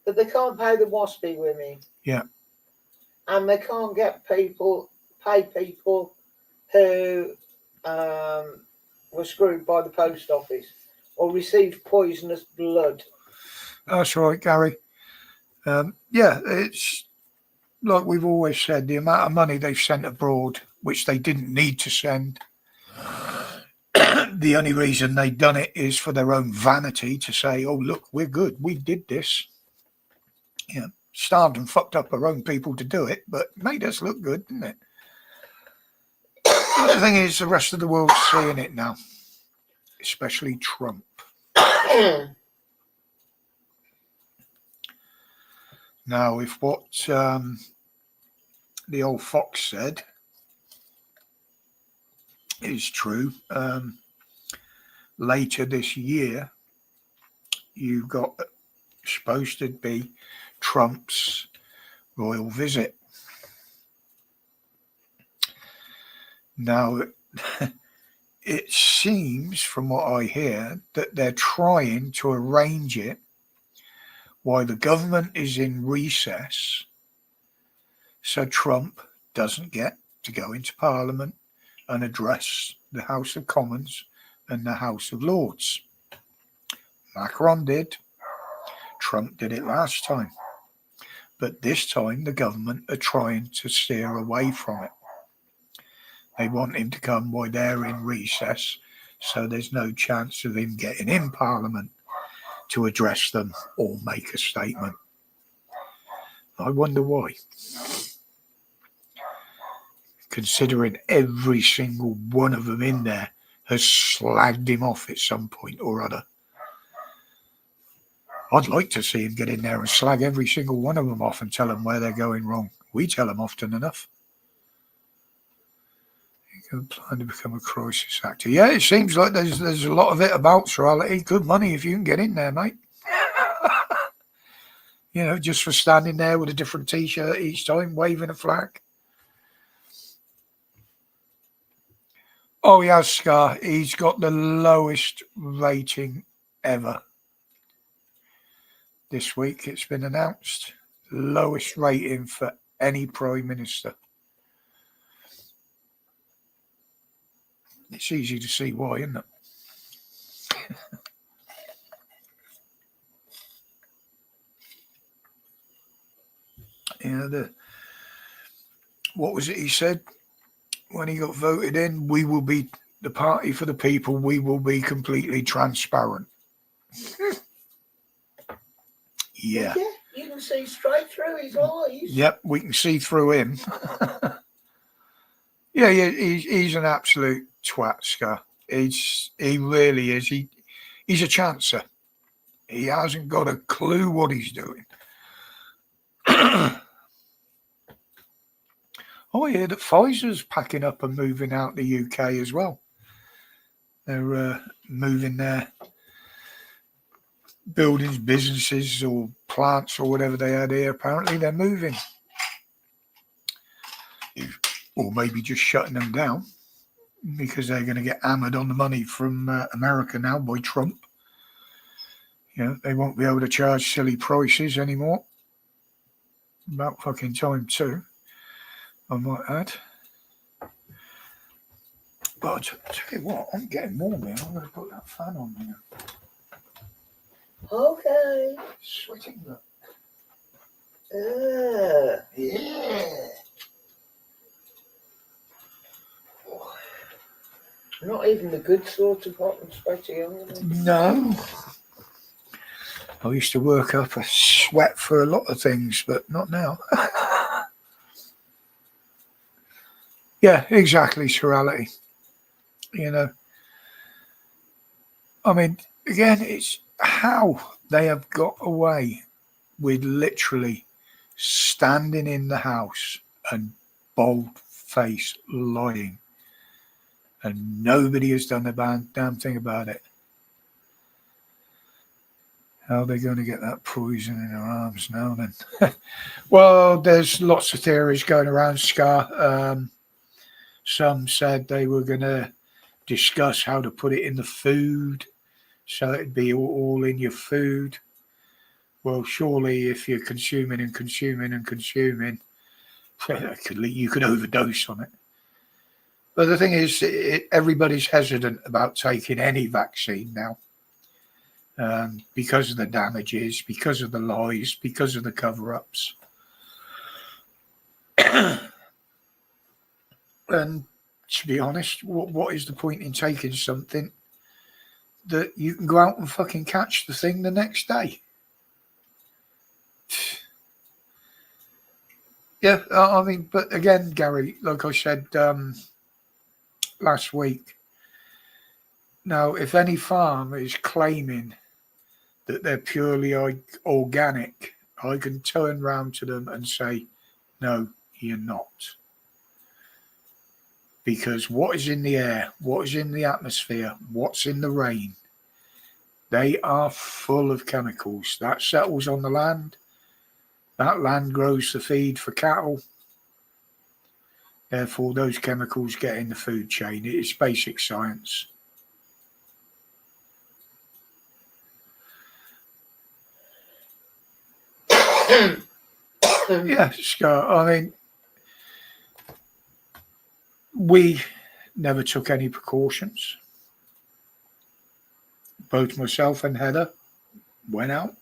But they can't pay the waspy women. Yeah. And they can't pay people who were screwed by the post office or received poisonous blood. That's right, Gary. Yeah, it's like we've always said, the amount of money they've sent abroad, which they didn't need to send. The only reason they've done it is for their own vanity, to say, oh, look, we're good. We did this. Yeah, starved and fucked up our own people to do it, but made us look good, didn't it? The thing is, the rest of the world's seeing it now, especially Trump. Now, if what the old fox said is true, later this year, you've got supposed to be Trump's royal visit. Now, it seems from what I hear that they're trying to arrange it while the government is in recess, so Trump doesn't get to go into Parliament and address the House of Commons and the House of Lords. Macron did. Trump did it last time. But this time the government are trying to steer away from it. They want him to come while they're in recess, so there's no chance of him getting in Parliament to address them or make a statement. I wonder why. Considering every single one of them in there has slagged him off at some point or other. I'd like to see him get in there and slag every single one of them off and tell them where they're going wrong. We tell them often enough. You're planning to become a crisis actor. Yeah, it seems like there's a lot of it about Sorality. Good money if you can get in there, mate. You know, just for standing there with a different T-shirt each time, waving a flag. Oh, he has, Scar. He's got the lowest rating ever. This week it's been announced. Lowest rating for any Prime Minister. It's easy to see why, isn't it? You know, what was it he said when he got voted in? We will be the party for the people. We will be completely transparent. Yeah. You can see straight through his eyes. Yep, we can see through him. Yeah, he's an absolute twat, Scar. He really is. He's a chancer. He hasn't got a clue what he's doing. Oh, I hear that Pfizer's packing up and moving out the UK as well. They're moving their buildings, businesses, or plants or whatever they had here, apparently they're moving. Or maybe just shutting them down because they're going to get hammered on the money from America now by Trump. You know, they won't be able to charge silly prices anymore. About fucking time too, I might add. But I'll tell you what, I'm getting warm here. I'm going to put that fan on here. Okay. Sweating, look. Yeah. Not even the good sort of hot and sweaty, are they? No. I used to work up a sweat for a lot of things, but not now. Yeah, exactly, Surreality. You know, I mean, again, it's how they have got away with literally standing in the house and bold-faced lying. And nobody has done a damn thing about it. How are they going to get that poison in their arms now then? Well, there's lots of theories going around, Scar. Some said they were going to discuss how to put it in the food so it'd be all in your food. Well, surely if you're consuming and consuming and consuming, you could overdose on it. But the thing is, everybody's hesitant about taking any vaccine now. Because of the damages, because of the lies, because of the cover-ups. And to be honest, what is the point in taking something that you can go out and fucking catch the thing the next day? Yeah, I mean, but again, Gary, like I said last week, now, if any farm is claiming that they're purely organic, I can turn round to them and say, no, you're not. Because what is in the air, what is in the atmosphere, what's in the rain, they are full of chemicals. That settles on the land. That land grows the feed for cattle. Therefore, those chemicals get in the food chain. It's basic science. Yeah, Scott, I mean, we never took any precautions. Both myself and Heather went out.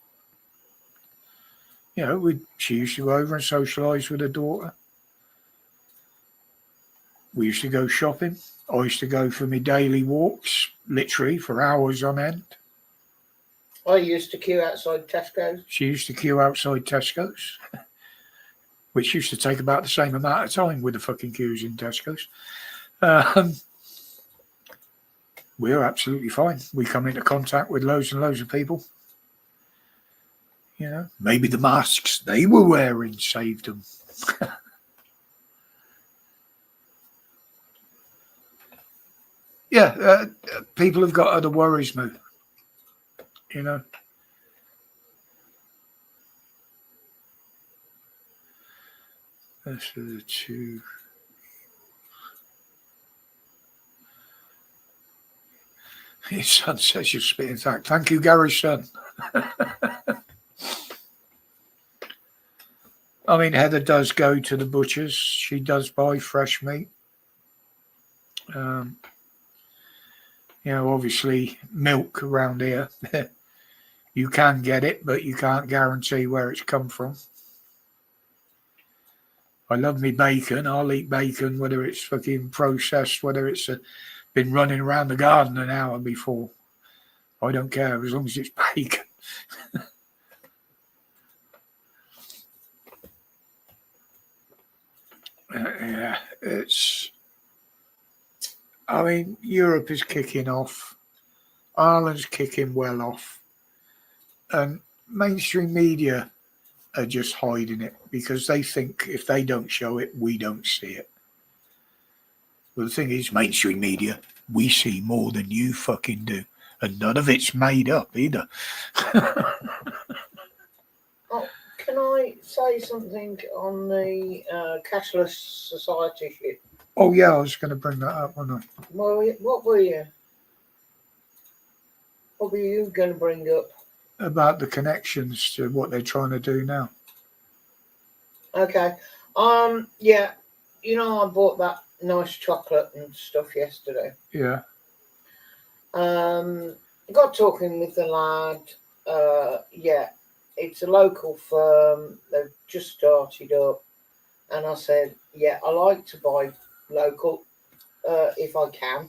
You know, she used to go over and socialise with her daughter. We used to go shopping. I used to go for my daily walks, literally for hours on end. I used to queue outside Tesco's. She used to queue outside Tesco's, which used to take about the same amount of time with the fucking queues in Tesco's. We were absolutely fine. We come into contact with loads and loads of people. You know, maybe the masks they were wearing saved them. Yeah, people have got other worries, mate. You know. That's the two. His son says you're spitting fact. Thank you, Gary's son. I mean, Heather does go to the butcher's. She does buy fresh meat. You know, obviously, milk around here. You can get it, but you can't guarantee where it's come from. I love me bacon. I'll eat bacon, whether it's fucking processed, whether it's been running around the garden an hour before. I don't care as long as it's bacon. Yeah, it's. I mean, Europe is kicking off. Ireland's kicking well off. And mainstream media are just hiding it because they think if they don't show it, we don't see it. Well, the thing is, mainstream media, we see more than you fucking do. And none of it's made up either. say something on the cashless society shit? Oh yeah, I was going to bring that up, wasn't I? What were you? What were you going to bring up? About the connections to what they're trying to do now. Okay. Yeah. You know, I bought that nice chocolate and stuff yesterday. Yeah. Got talking with the lad. Yeah, it's a local firm. They've just started up, and I said, yeah, I like to buy local if I can.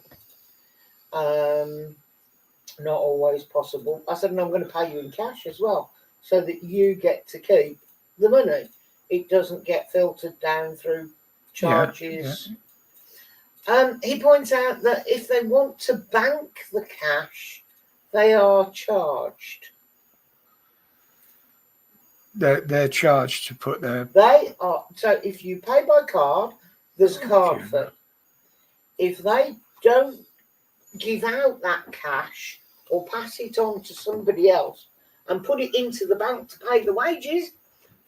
Not always possible. I said, and I'm going to pay you in cash as well, so that you get to keep the money. It doesn't get filtered down through charges. Yeah. He points out that if they want to bank the cash, they are charged. They're charged to put their... They are. So if you pay by card, there's card fee. If they don't give out that cash or pass it on to somebody else and put it into the bank to pay the wages,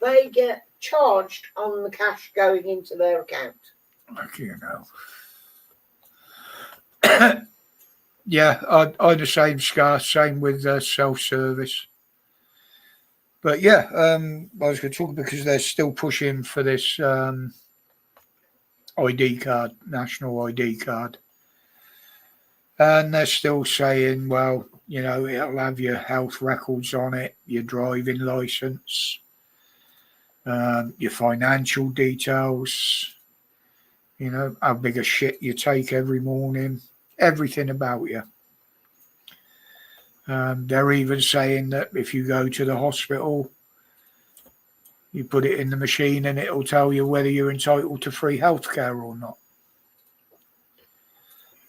they get charged on the cash going into their account. Like, you know. Yeah, I the same, Scar. Same with self-service. But yeah, I was going to talk because they're still pushing for this ID card, national ID card. And they're still saying, well, you know, it'll have your health records on it, your driving license, your financial details, you know, how big a shit you take every morning, everything about you. They're even saying that if you go to the hospital, you put it in the machine and it'll tell you whether you're entitled to free healthcare or not.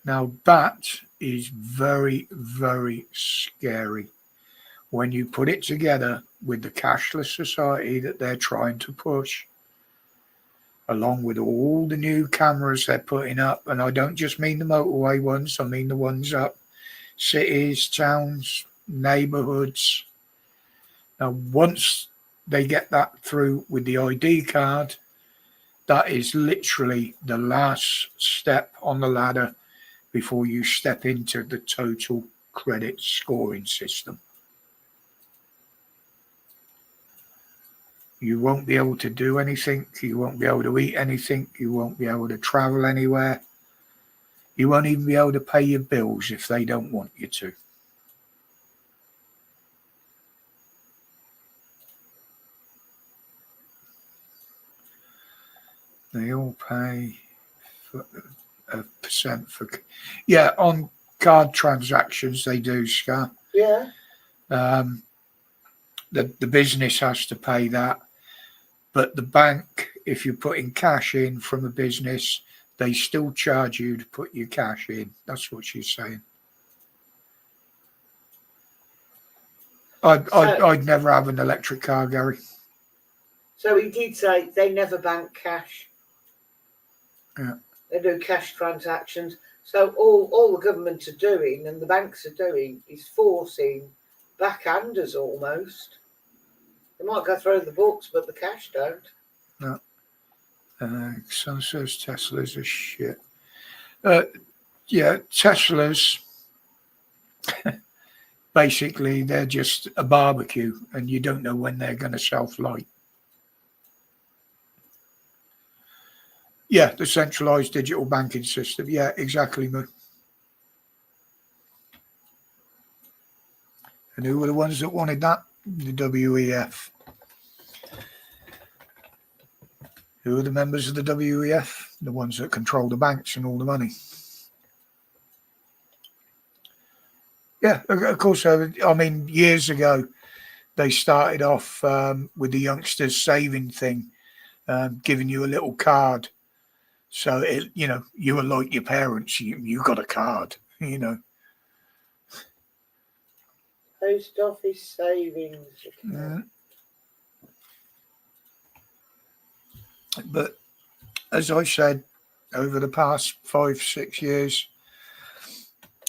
Now, that is very, very scary when you put it together with the cashless society that they're trying to push, along with all the new cameras they're putting up. And I don't just mean the motorway ones, I mean the ones up cities, towns, neighborhoods. Now, once they get that through with the ID card, that is literally the last step on the ladder before you step into the total credit scoring system. You won't be able to do anything. You won't be able to eat anything. You won't be able to travel anywhere. You won't even be able to pay your bills if they don't want you to. They all pay a percent for... Yeah, on card transactions they do, Scar. Yeah. The business has to pay that. But the bank, if you're putting cash in from a business, they still charge you to put your cash in. That's what she's saying. I'd never have an electric car, Gary. So he did say they never bank cash. Yeah. They do cash transactions. So all the government are doing and the banks are doing is forcing backhanders almost. They might go through the books, but the cash don't. No. Son says Tesla's are shit. Yeah, Tesla's basically they're just a barbecue and you don't know when they're going to self-light. Yeah, the centralized digital banking system. Yeah, exactly, Mo. And who were the ones that wanted that? The WEF. Who are the members of the WEF? The ones that control the banks and all the money. Yeah, of course. I mean, years ago, they started off with the youngsters saving thing, giving you a little card. So, you know, you were like your parents. You got a card, you know. Post office savings. But as I said, over the past 5-6 years,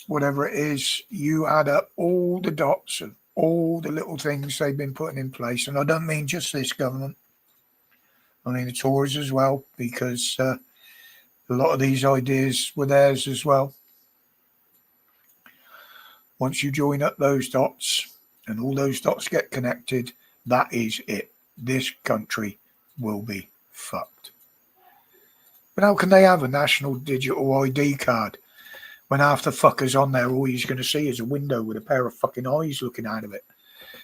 whatever it is, you add up all the dots of all the little things they've been putting in place. And I don't mean just this government. I mean, the Tories as well, because a lot of these ideas were theirs as well. Once you join up those dots and all those dots get connected, that is it. This country will be fucked. But how can they have a national digital ID card when half the fuckers on there, all you're going to see is a window with a pair of fucking eyes looking out of it?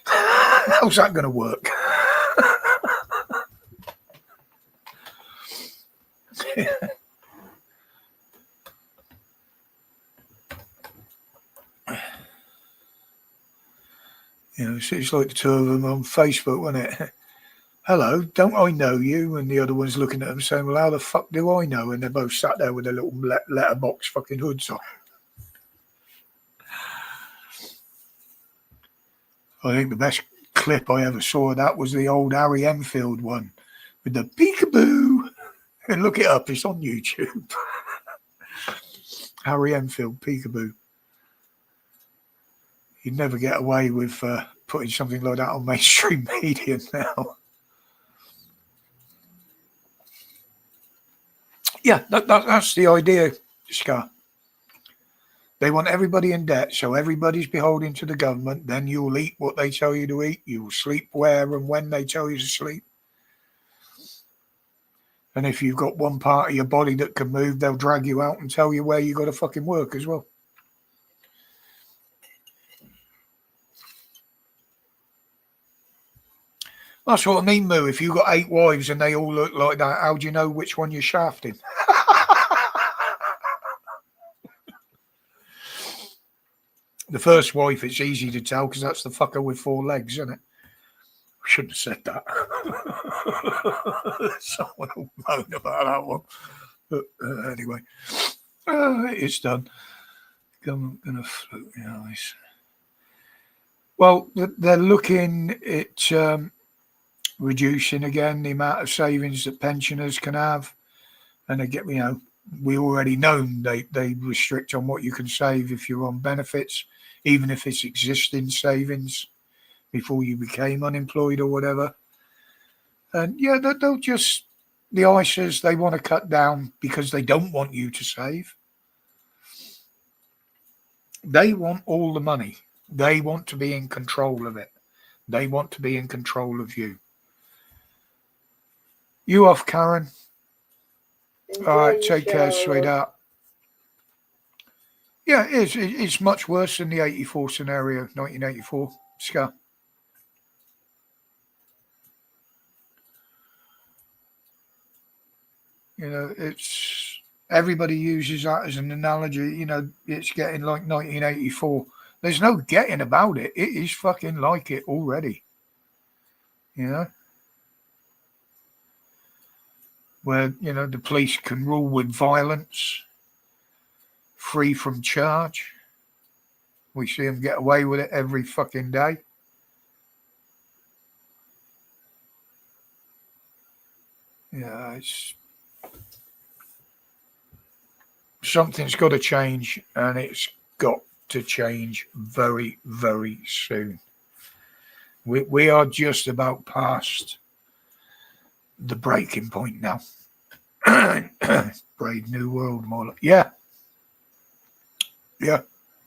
How's that going to work? You know, it's like the two of them on Facebook, wasn't it? Hello, don't I know you? And the other one's looking at them saying, well, how the fuck do I know? And they're both sat there with their little letterbox fucking hoods on. I think the best clip I ever saw of that was the old Harry Enfield one with the peekaboo. And look it up, it's on YouTube. Harry Enfield, peekaboo. You'd never get away with putting something like that on mainstream media now. Yeah, that's the idea, Scar. They want everybody in debt, so everybody's beholden to the government. Then you'll eat what they tell you to eat. You'll sleep where and when they tell you to sleep. And if you've got one part of your body that can move, they'll drag you out and tell you where you got to fucking work as well. That's what I mean, Moo. If you've got 8 wives and they all look like that, how do you know which one you're shafting? The first wife, it's easy to tell because that's the fucker with 4 legs, isn't it? I shouldn't have said that. Someone will moan about that one. But anyway, it's done. I'm going to float the ice. Well, they're looking at reducing again the amount of savings that pensioners can have. And they get, you know, we already know they restrict on what you can save if you're on benefits, even if it's existing savings before you became unemployed or whatever. And yeah, they'll just, the ISAs, they want to cut down because they don't want you to save. They want all the money. They want to be in control of it. They want to be in control of you. You off, Karen? All right, take care, sweetheart. Yeah, it is. It's much worse than the 84 scenario, 1984. Scar. You know, it's everybody uses that as an analogy. You know, it's getting like 1984. There's no getting about it. It is fucking like it already. You know? Where, you know, the police can rule with violence, free from charge. We see them get away with it every fucking day. Yeah, it's something's got to change, and it's got to change very, very soon. We are just about past the breaking point now. Brave new world, more like, yeah,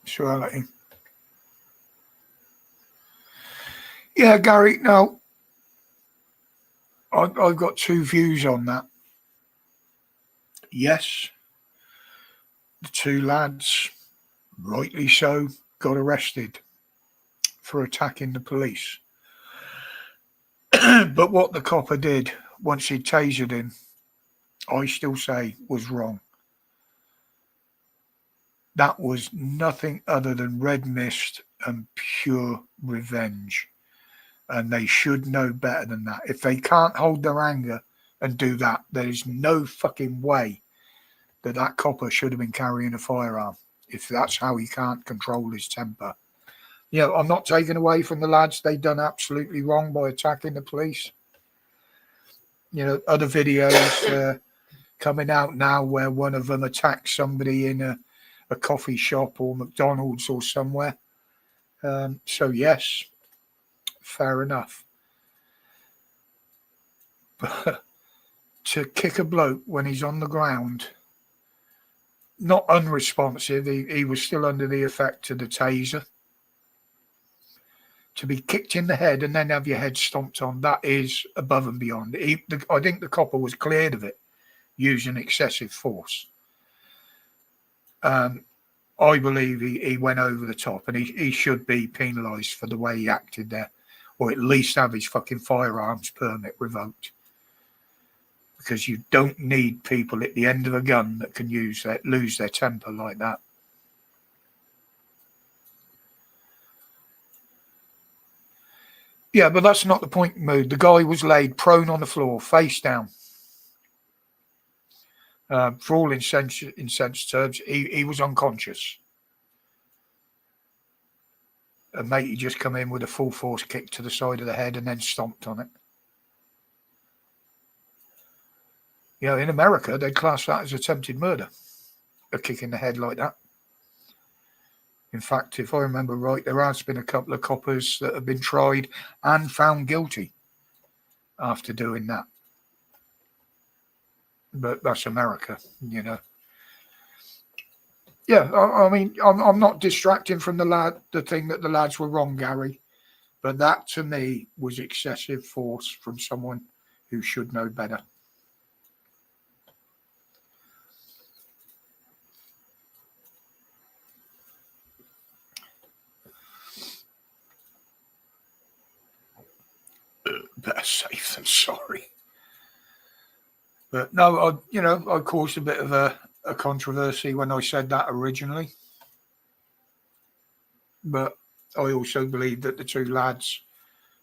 sure. Yeah, Gary. Now, I've got 2 views on that. Yes, the 2 lads, rightly so, got arrested for attacking the police. But what the copper did once he tasered him, I still say was wrong. That was nothing other than red mist and pure revenge. And they should know better than that. If they can't hold their anger and do that, there is no fucking way that copper should have been carrying a firearm, if that's how he can't control his temper. You know, I'm not taking away from the lads. They done absolutely wrong by attacking the police. You know, other videos coming out now where one of them attacks somebody in a coffee shop or McDonald's or somewhere. So yes, fair enough. But to kick a bloke when he's on the ground, not unresponsive, he was still under the effect of the taser, to be kicked in the head and then have your head stomped on, that is above and beyond. I think the copper was cleared of it using excessive force. I believe he went over the top, and he should be penalised for the way he acted there, or at least have his fucking firearms permit revoked. Because you don't need people at the end of a gun that can lose their temper like that. Yeah, but that's not the point, Mood. The guy was laid prone on the floor, face down. For all intents terms, he was unconscious. And matey just come in with a full force kick to the side of the head and then stomped on it. You know, in America, they'd class that as attempted murder, a kick in the head like that. In fact, if I remember right, there has been a couple of coppers that have been tried and found guilty after doing that. But that's America, you know. Yeah, I mean, I'm not distracting from the thing that the lads were wrong, Gary. But that, to me, was excessive force from someone who should know better. Better safe than sorry. But no, I caused a bit of a controversy when I said that originally. But I also believe that the two lads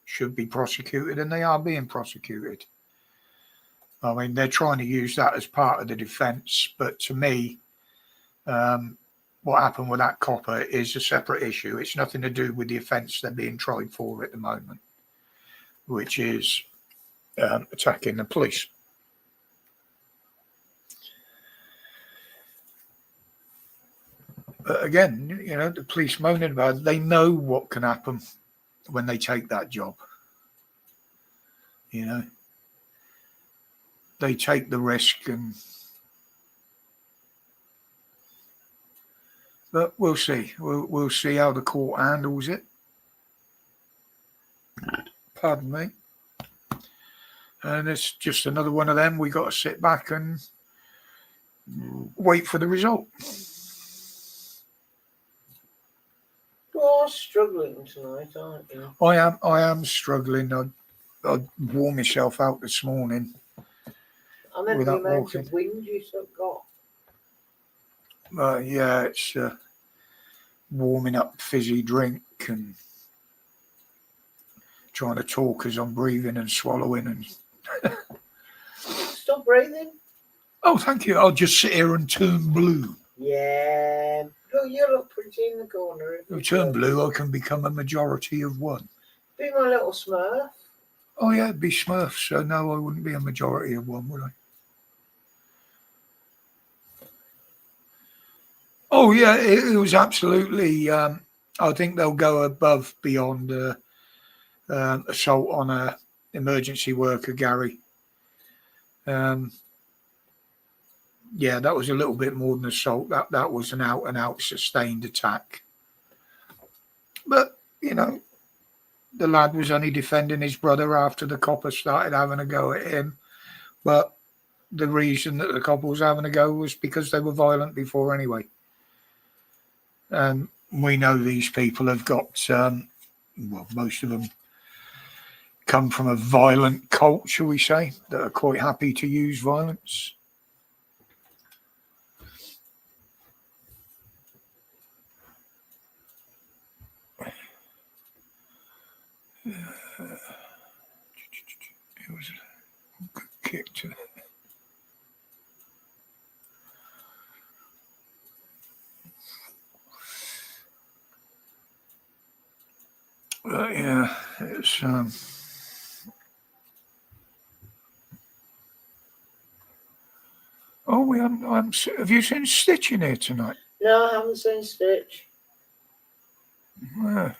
should be prosecuted, and they are being prosecuted. I mean, they're trying to use that as part of the defence, but to me, what happened with that copper is a separate issue. It's nothing to do with the offence they're being tried for at the moment, which is attacking the police. But again, the police moaning about it, they know what can happen when they take that job. They take the risk, but we'll see. We'll see how the court handles it. Pardon me. And it's just another one of them. We got to sit back and wait for the result. You are struggling tonight, aren't you? I am struggling. I wore myself out this morning. I meant the amount of wind you got. Yeah, it's warming up fizzy drink and trying to talk as I'm breathing and swallowing and. Stop breathing. Oh, thank you. I'll just sit here and turn blue. Yeah. You look pretty in the corner. If you turn blue, I can become a majority of one. Be my little Smurf. Oh, yeah, it'd be Smurfs. So, no, I wouldn't be a majority of one, would I? Oh, yeah, it was absolutely. I think they'll go above beyond assault on a emergency worker, Gary. Yeah, that was a little bit more than assault. That was an out-and-out sustained attack. But, the lad was only defending his brother after the copper started having a go at him. But the reason that the copper was having a go was because they were violent before anyway. We know these people have got, most of them come from a violent cult, shall we say, that are quite happy to use violence. It was a good kick to that. Yeah, it's oh, we haven't. Have you seen Stitch in here tonight? No, I haven't seen Stitch. Yeah.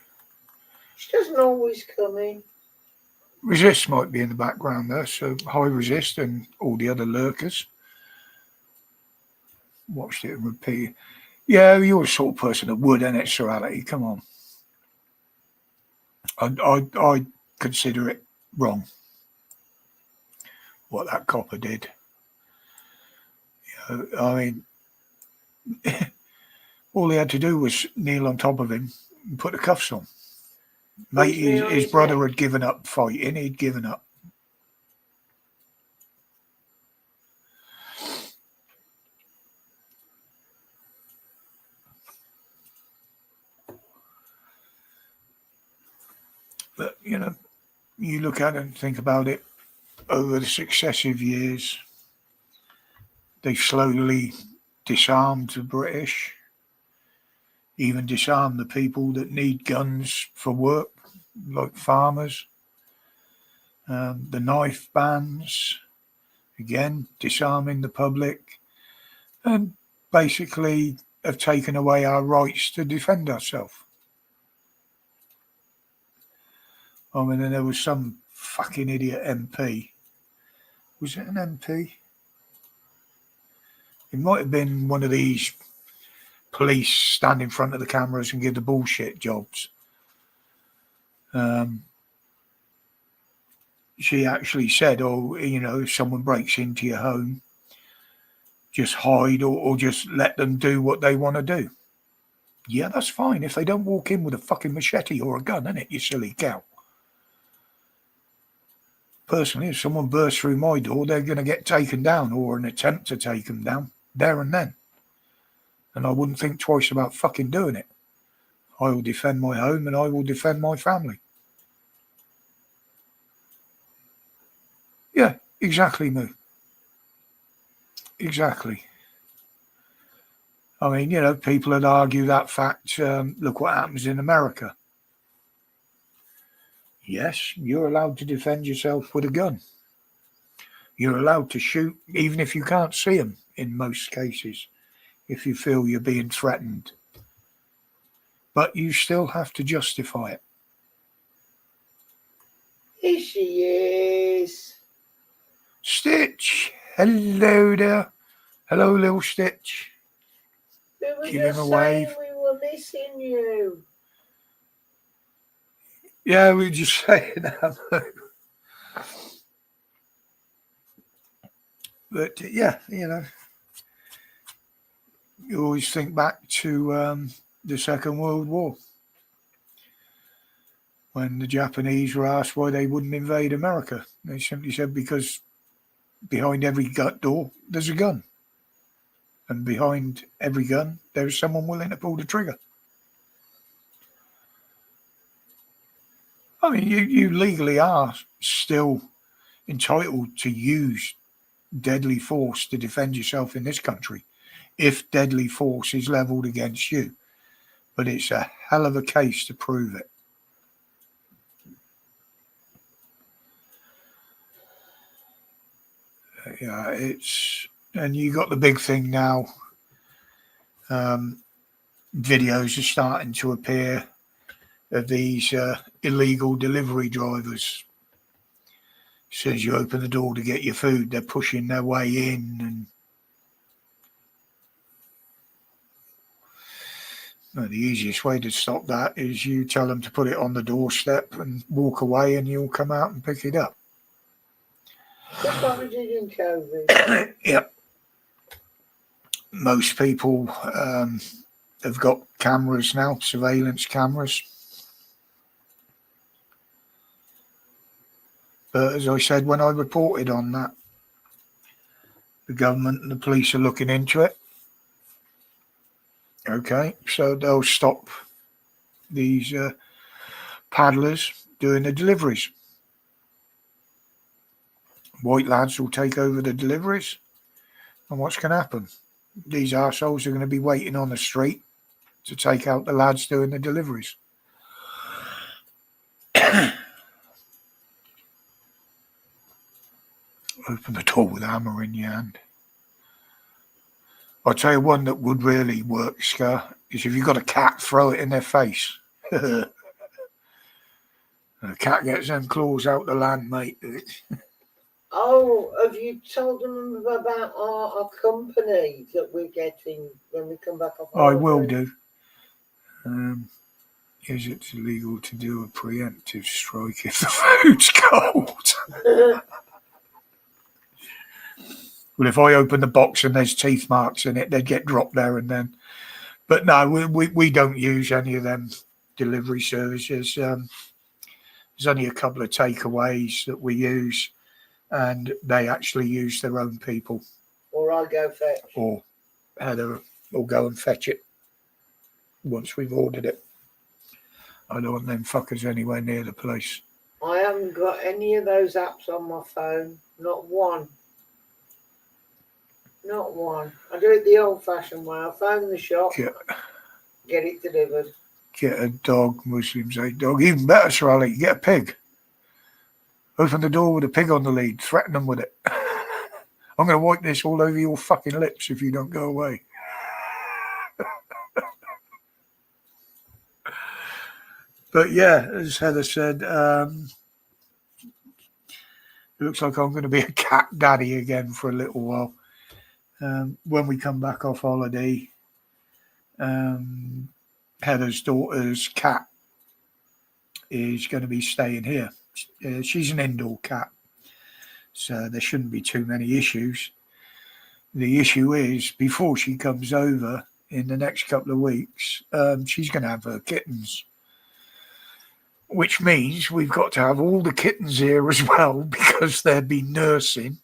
She doesn't always come in. Resist might be in the background there, so high resist and all the other lurkers. Watched it and repeat. Yeah, you're the sort of person that would, innit, Sorality? Come on. I consider it wrong what that copper did. You know, I mean, all he had to do was kneel on top of him and put the cuffs on. Mate, his brother had given up fighting. He'd given up. But, you know, you look at it and think about it, over the successive years, they slowly disarmed the British, even disarmed the people that need guns for work, like farmers. The knife bans, again, disarming the public, and basically have taken away our rights to defend ourselves. I mean, and there was some fucking idiot MP. Was it an MP? It might have been one of these police stand in front of the cameras and give the bullshit jobs. She actually said, oh, you know, if someone breaks into your home, just hide or just let them do what they want to do. Yeah, that's fine. If they don't walk in with a fucking machete or a gun, innit, you silly cow. Personally, if someone bursts through my door, they're going to get taken down or an attempt to take them down there and then. And I wouldn't think twice about fucking doing it. I will defend my home and I will defend my family. Yeah, exactly, Moo. Exactly. I mean, you know, people would argue that fact. Look what happens in America. Yes, you're allowed to defend yourself with a gun. You're allowed to shoot, even if you can't see them, in most cases, if you feel you're being threatened. But you still have to justify it. Here she is. Stitch, hello there. Hello, little Stitch. We were Give just him a saying wave. we were missing you. Yeah, we were just saying that. But yeah, you know, you always think back to the Second World War, when the Japanese were asked why they wouldn't invade America. They simply said because behind every gut door there's a gun, and behind every gun there's someone willing to pull the trigger. I mean, you legally are still entitled to use deadly force to defend yourself in this country if deadly force is levelled against you. But it's a hell of a case to prove it. Yeah, and you got the big thing now. Videos are starting to appear of these illegal delivery drivers. As soon as you open the door to get your food, they're pushing their way in, and well, the easiest way to stop that is you tell them to put it on the doorstep and walk away, and you'll come out and pick it up. Just like we did in COVID. Yep. Most people have got cameras now, surveillance cameras. But as I said, when I reported on that, the government and the police are looking into it. Okay, so they'll stop these paddlers doing the deliveries. White lads will take over the deliveries. And what's going to happen? These arseholes are going to be waiting on the street to take out the lads doing the deliveries. Open the door with a hammer in your hand. I'll tell you one that would really work, Scar, is if you've got a cat, throw it in their face. The cat gets them claws out the land, mate. Oh, have you told them about our company that we're getting when we come back off holiday? I will do. Is it illegal to do a preemptive strike if the food's cold? Well, if I open the box and there's teeth marks in it, they'd get dropped there and then. But no, we don't use any of them delivery services. There's only a couple of takeaways that we use, and they actually use their own people. Or I go fetch. Or Heather will go and fetch it once we've ordered it. I don't want them fuckers anywhere near the place. I haven't got any of those apps on my phone. Not one. Not one. I do it the old-fashioned way. I phone the shop, get it delivered. Get a dog, Muslims say dog. Even better, Charlie, get a pig. Open the door with a pig on the lead. Threaten them with it. I'm going to wipe this all over your fucking lips if you don't go away. But yeah, as Heather said, it looks like I'm going to be a cat daddy again for a little while. When we come back off holiday, Heather's daughter's cat is going to be staying here. She's an indoor cat, so there shouldn't be too many issues. The issue is, before she comes over in the next couple of weeks, she's going to have her kittens, which means we've got to have all the kittens here as well because they'll be nursing.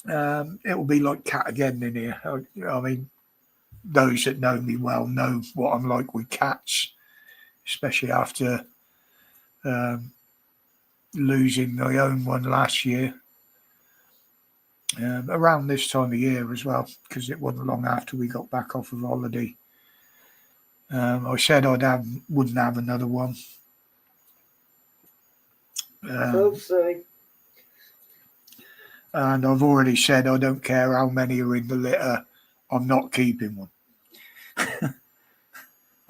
It will be like cat again in here. I mean, those that know me well know what I'm like with cats, especially after losing my own one last year. Around this time of year as well, because it wasn't long after we got back off of holiday. I said wouldn't have another one. We'll see. And I've already said I don't care how many are in the litter, I'm not keeping one.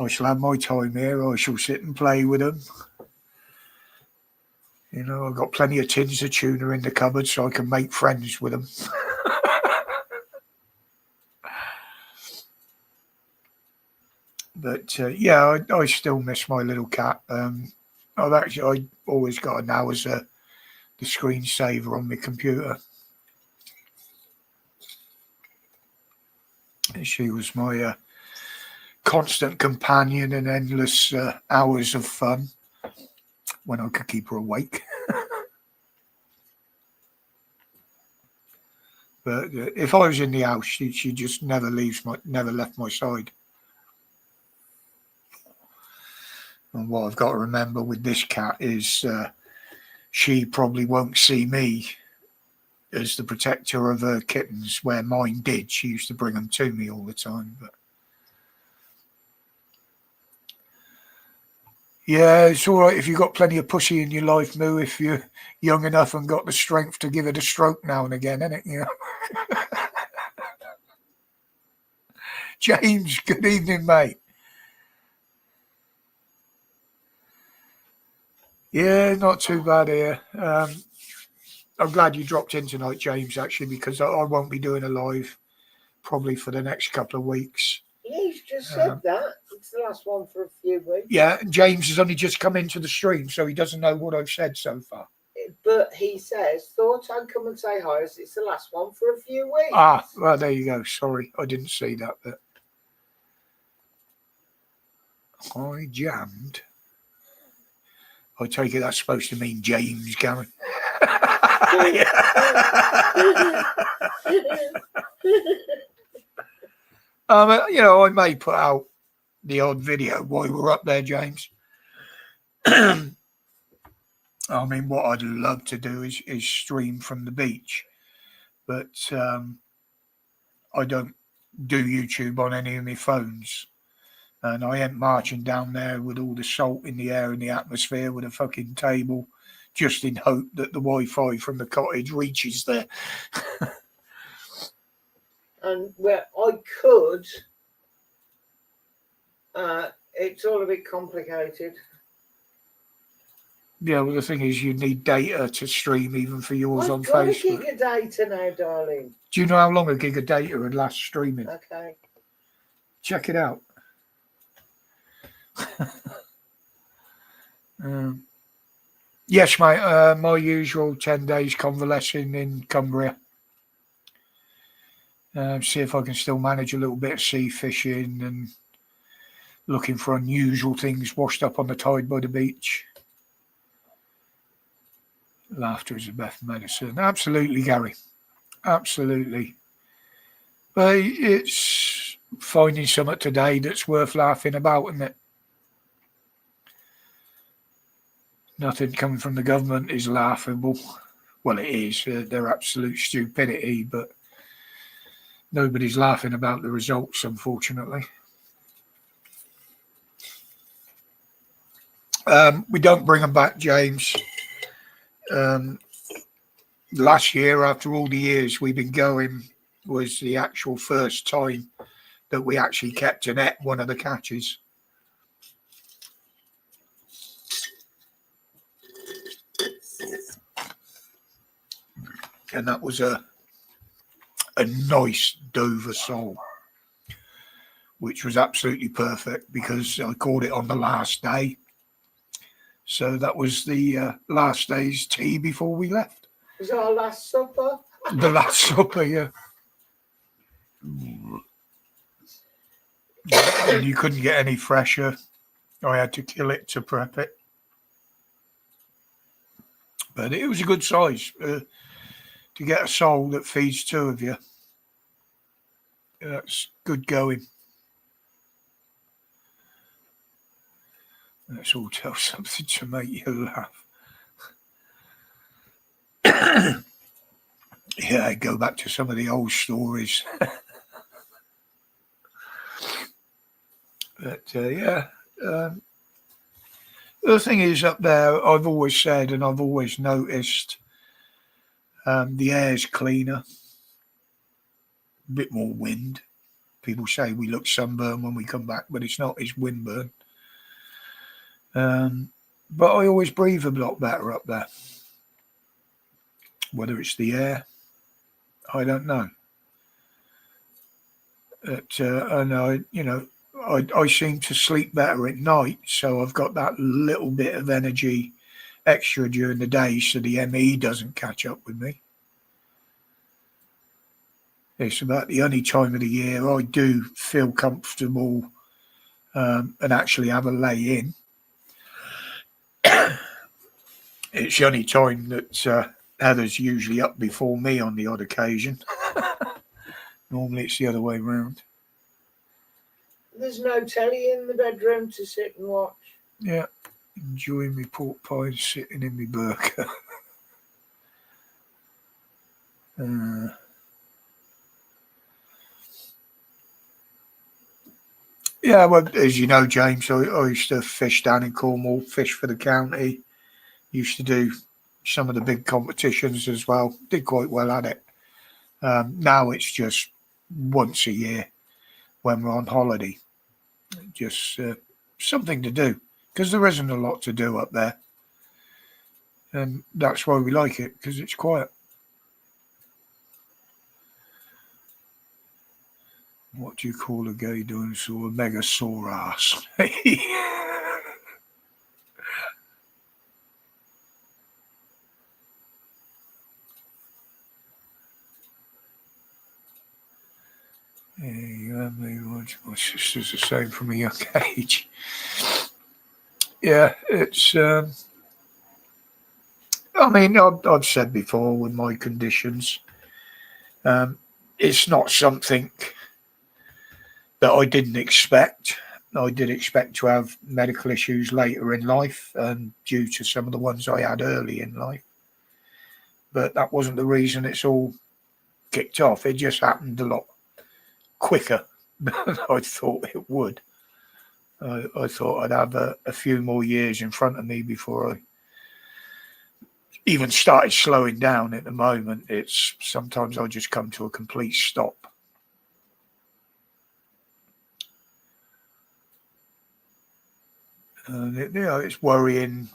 I shall have my time here. I shall sit and play with them. You know, I've got plenty of tins of tuna in the cupboard so I can make friends with them. But yeah, I still miss my little cat. I always got her now as the screensaver on my computer. She was my constant companion and endless hours of fun when I could keep her awake. But if I was in the house, she just never left my side. And what I've got to remember with this cat is she probably won't see me as the protector of her kittens, where mine did. She used to bring them to me all the time. But yeah, it's all right if you've got plenty of pussy in your life, Moo, if you're young enough and got the strength to give it a stroke now and again, innit? You know? James, good evening, mate. Yeah, not too bad here. I'm glad you dropped in tonight, James, actually, because I won't be doing a live probably for the next couple of weeks. Yeah, he's just said that. It's the last one for a few weeks. Yeah, and James has only just come into the stream, so he doesn't know what I've said so far. But he says, thought I'd come and say hi, as it's the last one for a few weeks. Ah, well, there you go. Sorry, I didn't see that, but I jammed. I take it that's supposed to mean James, Gary. You know, I may put out the odd video while we're up there, James. I mean, what I'd love to do is stream from the beach, but I don't do YouTube on any of my phones. And I ain't marching down there with all the salt in the air and the atmosphere with a fucking table just in hope that the Wi-Fi from the cottage reaches there. And where I could, it's all a bit complicated. Yeah, well, the thing is, you need data to stream even for yours on I've got Facebook. a gig of data now, darling. Do you know how long a gig of data would last streaming? Okay. Check it out. Yes, mate. My usual 10 days convalescing in Cumbria. See if I can still manage a little bit of sea fishing and looking for unusual things washed up on the tide by the beach. Laughter is the best medicine. Absolutely, Gary. Absolutely. But it's finding something today that's worth laughing about, isn't it? Nothing coming from the government is laughable. Well, it is. They're absolute stupidity, but nobody's laughing about the results, unfortunately. We don't bring them back, James. Last year, after all the years we've been going, was the actual first time that we actually kept a net, one of the catches. And that was a nice Dover sole, which was absolutely perfect because I caught it on the last day. So that was the last day's tea before we left. Was our last supper? The last supper, yeah. And you couldn't get any fresher. I had to kill it to prep it. But it was a good size. To get a sole that feeds two of you, that's good going. Let's all tell something to make you laugh. Yeah, go back to some of the old stories. But yeah, the thing is up there, I've always said and I've always noticed the air's cleaner, a bit more wind. People say we look sunburned when we come back, but it's not, it's windburn. But I always breathe a lot better up there. Whether it's the air, I don't know. But, and I seem to sleep better at night, so I've got that little bit of energy extra during the day, so the ME doesn't catch up with me. It's about the only time of the year I do feel comfortable and actually have a lay in. It's the only time that Heather's usually up before me on the odd occasion. Normally it's the other way round. There's no telly in the bedroom to sit and watch. Yeah, enjoying my pork pie sitting in my burger. Yeah, well, as you know, James, I used to fish down in Cornwall, fish for the county. Used to do some of the big competitions as well. Did quite well at it. Now it's just once a year when we're on holiday. Just something to do because there isn't a lot to do up there. And that's why we like it, because it's quiet. What do you call a gay dinosaur? A megasaurus. Yeah, my sister's the same from a young age. Yeah, it's. I mean, I've said before with my conditions, it's not something that I didn't expect. I did expect to have medical issues later in life, and due to some of the ones I had early in life. But that wasn't the reason it's all kicked off. It just happened a lot quicker than I thought it would. I thought I'd have a few more years in front of me before I even started slowing down. At the moment, it's sometimes I just come to a complete stop. It's worrying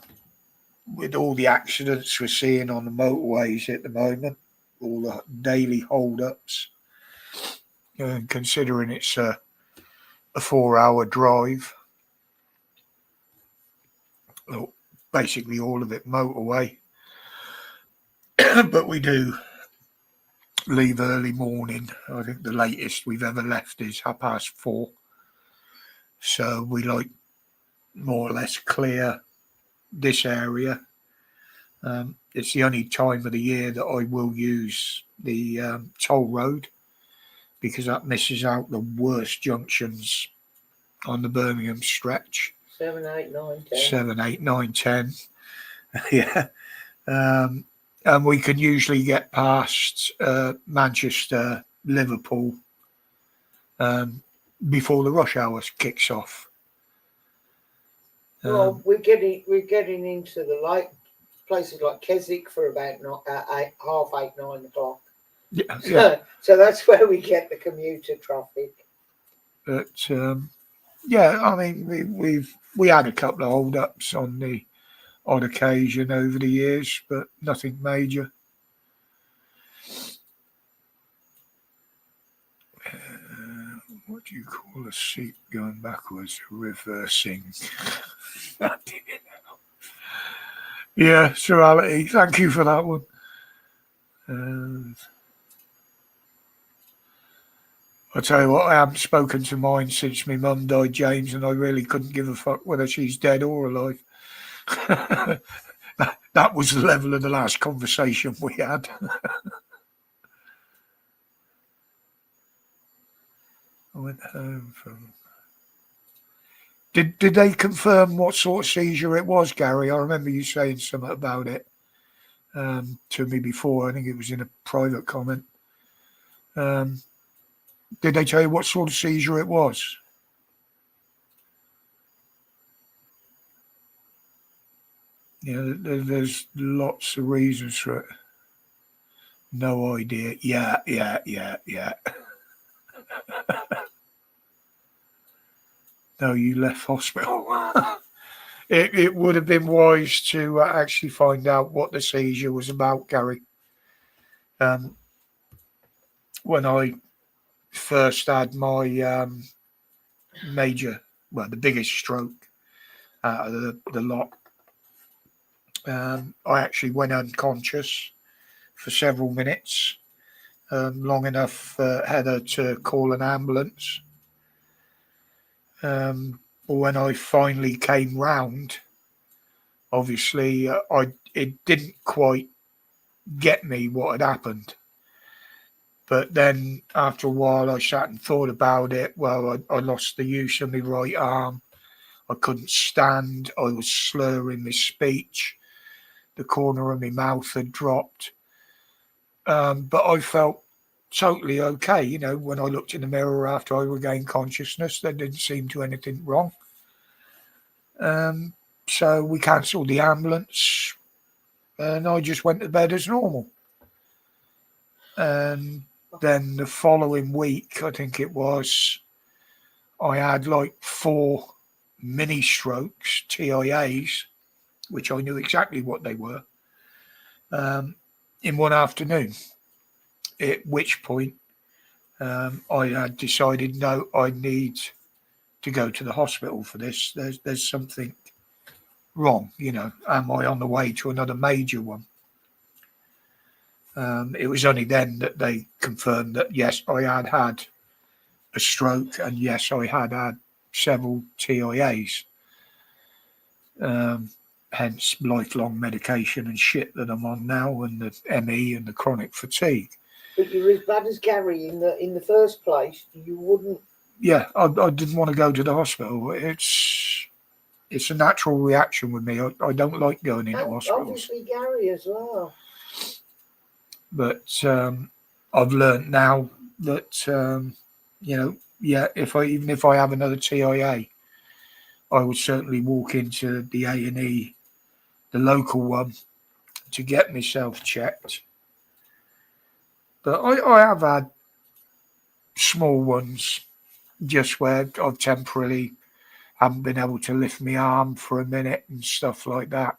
with all the accidents we're seeing on the motorways at the moment, all the daily hold-ups, and considering it's a 4-hour drive, well, basically all of it motorway, but we do leave early morning. I think the latest we've ever left is 4:30. So we like more or less clear this area. It's the only time of the year that I will use the toll road, because that misses out the worst junctions on the Birmingham stretch. 7, 8, 9, 10. 7, 8, 9, 10. Yeah. And we can usually get past Manchester, Liverpool before the rush hour kicks off. Well, we're getting into the light places like Keswick for about 8:30, 9 o'clock. Yeah. So that's where we get the commuter traffic. But yeah, I mean, we had a couple of hold-ups on the odd occasion over the years, but nothing major. What do you call a seat going backwards? Reversing. Yeah, Serality. Thank you for that one. I tell you what, I haven't spoken to mine since my mum died, James, and I really couldn't give a fuck whether she's dead or alive. That was the level of the last conversation we had. I went home from... Did they confirm what sort of seizure it was, Gary? I remember you saying something about it to me before. I think it was in a private comment. Did they tell you what sort of seizure it was? Yeah, there's lots of reasons for it. No idea. Yeah. No, you left hospital. It would have been wise to actually find out what the seizure was about, Gary. When I first had my the biggest stroke out of the lot, I actually went unconscious for several minutes, long enough for Heather to call an ambulance. When I finally came round, obviously it didn't quite get me what had happened. But then after a while I sat and thought about it. Well, I lost the use of my right arm. I couldn't stand. I was slurring my speech. The corner of my mouth had dropped. But I felt totally okay. You know, when I looked in the mirror after I regained consciousness, there didn't seem to be anything wrong. So we cancelled the ambulance and I just went to bed as normal. And then the following week, I think it was, I had like 4 mini strokes, TIAs, which I knew exactly what they were, in one afternoon. At which point I had decided, no, I need to go to the hospital for this. There's something wrong, you know. Am I on the way to another major one? It was only then that they confirmed that, yes, I had a stroke and yes, I had several TIAs. Hence lifelong medication and shit that I'm on now, and the ME and the chronic fatigue. But you're as bad as Gary in the first place. You wouldn't. Yeah, I didn't want to go to the hospital. It's a natural reaction with me. I don't like going into hospitals. Obviously Gary as well. But I've learned now that you know, yeah, even if I have another TIA, I would certainly walk into the A&E, the local one, to get myself checked. But I have had small ones, just where I've temporarily haven't been able to lift my arm for a minute and stuff like that.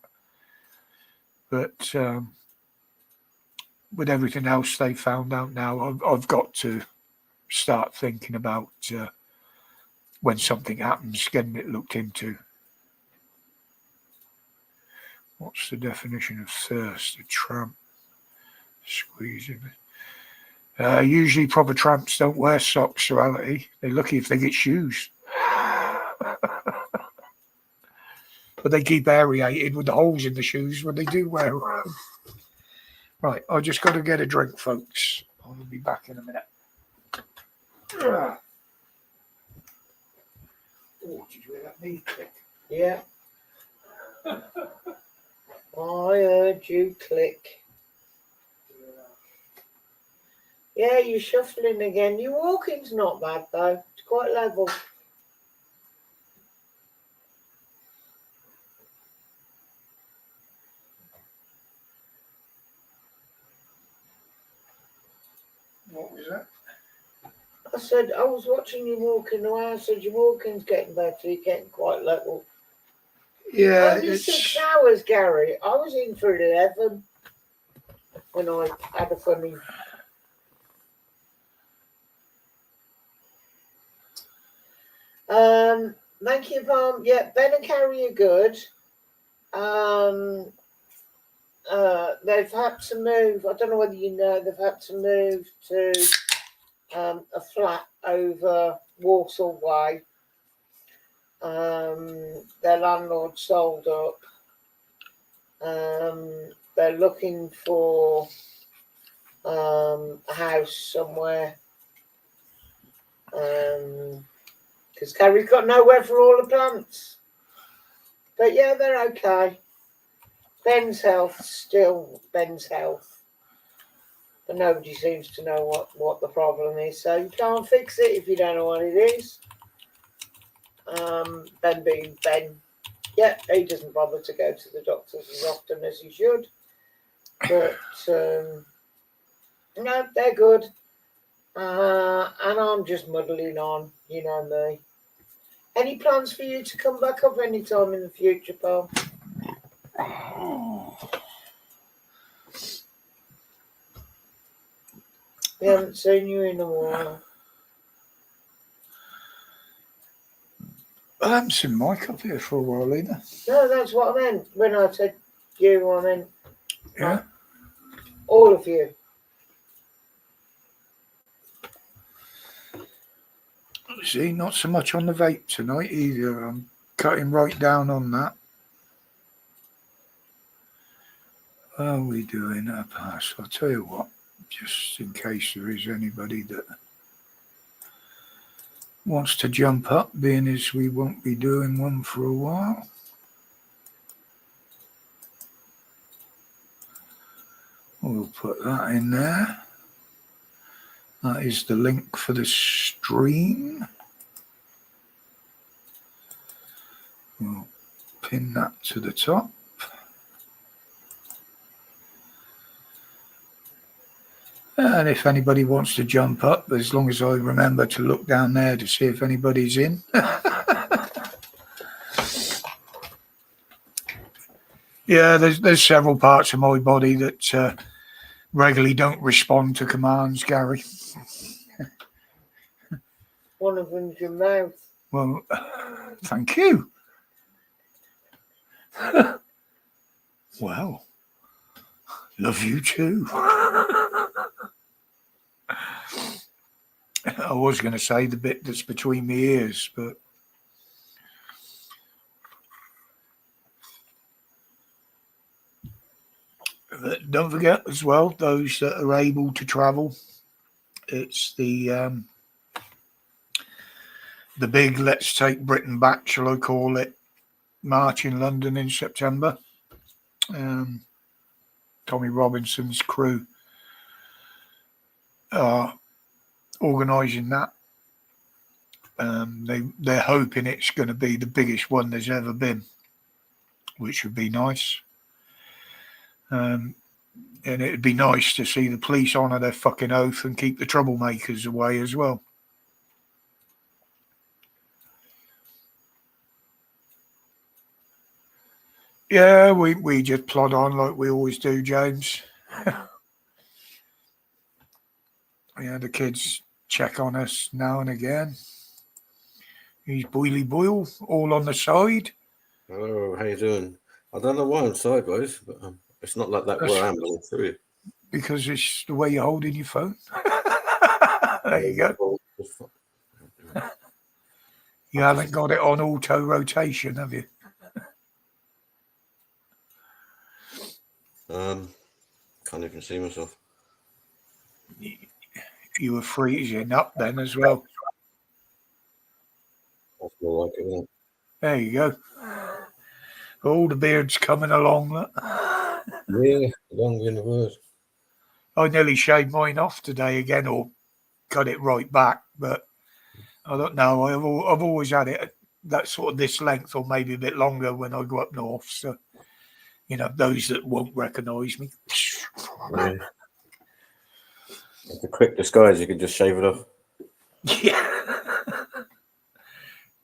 But with everything else they found out now, I've got to start thinking about when something happens, getting it looked into. What's the definition of thirst? A tramp squeezing. Usually proper tramps don't wear socks, reality. They're lucky if they get shoes. But they keep aerated with the holes in the shoes when they do wear them. Right, I just got to get a drink, folks. I'll be back in a minute. Oh, did you hear that knee click? Yeah. I heard you click. Yeah, you're shuffling again. Your walking's not bad though. It's quite level. What was that? I said, I was watching you walking away. I said, your walking's getting better. You're getting quite level. Yeah, only 6 hours, Gary. I was in for 11 when I had a funny. Thank you, Mum. Yeah, Ben and Carrie are good. They've had to move. I don't know whether you know. They've had to move to a flat over Walsall Way. Their landlord sold up. They're looking for a house somewhere. Because Carrie's got nowhere for all the plants. But yeah, they're okay. Ben's health, still Ben's health. But nobody seems to know what the problem is. So you can't fix it if you don't know what it is. Ben being Ben. Yeah, he doesn't bother to go to the doctors as often as he should. But no, they're good. And I'm just muddling on, you know me. Any plans for you to come back up any time in the future, Paul? We haven't seen you in a while. I haven't seen Mike up here for a while either. No, that's what I meant. When I said you, I meant yeah, all of you. See, not so much on the vape tonight either. I'm cutting right down on that. How are we doing a pass? I'll tell you what, just in case there is anybody that wants to jump up, being as we won't be doing one for a while. We'll put that in there. That is the link for the stream. We'll pin that to the top. And if anybody wants to jump up, as long as I remember to look down there to see if anybody's in. Yeah, there's several parts of my body that regularly don't respond to commands, Gary. One of them's your mouth. Well, thank you. Well, love you too. I was going to say the bit that's between my ears, but don't forget as well, those that are able to travel, it's the big Let's Take Britain Back, shall I call it, march in London in September. Tommy Robinson's crew are organising that. They're hoping it's going to be the biggest one there's ever been, which would be nice. And it'd be nice to see the police honour their fucking oath and keep the troublemakers away as well. Yeah, we just plod on like we always do, James. Yeah, the kids check on us now and again. He's Boily Boyle, all on the side. Oh, how you doing? I don't know why I'm sideways, but it's not like that where I am. I'll show you. Because it's the way you're holding your phone. There you go. You haven't got it on auto rotation, have you? Can't even see myself. You were freezing up then as well. That's more like it, isn't it? There you go. All the beards coming along. Look. Yeah, long in the word. I nearly shaved mine off today again, or cut it right back, but I don't know. I've always had it that sort of this length, or maybe a bit longer when I go up north. So, you know, those that won't recognise me. Yeah. It's a quick disguise. You can just shave it off. Yeah.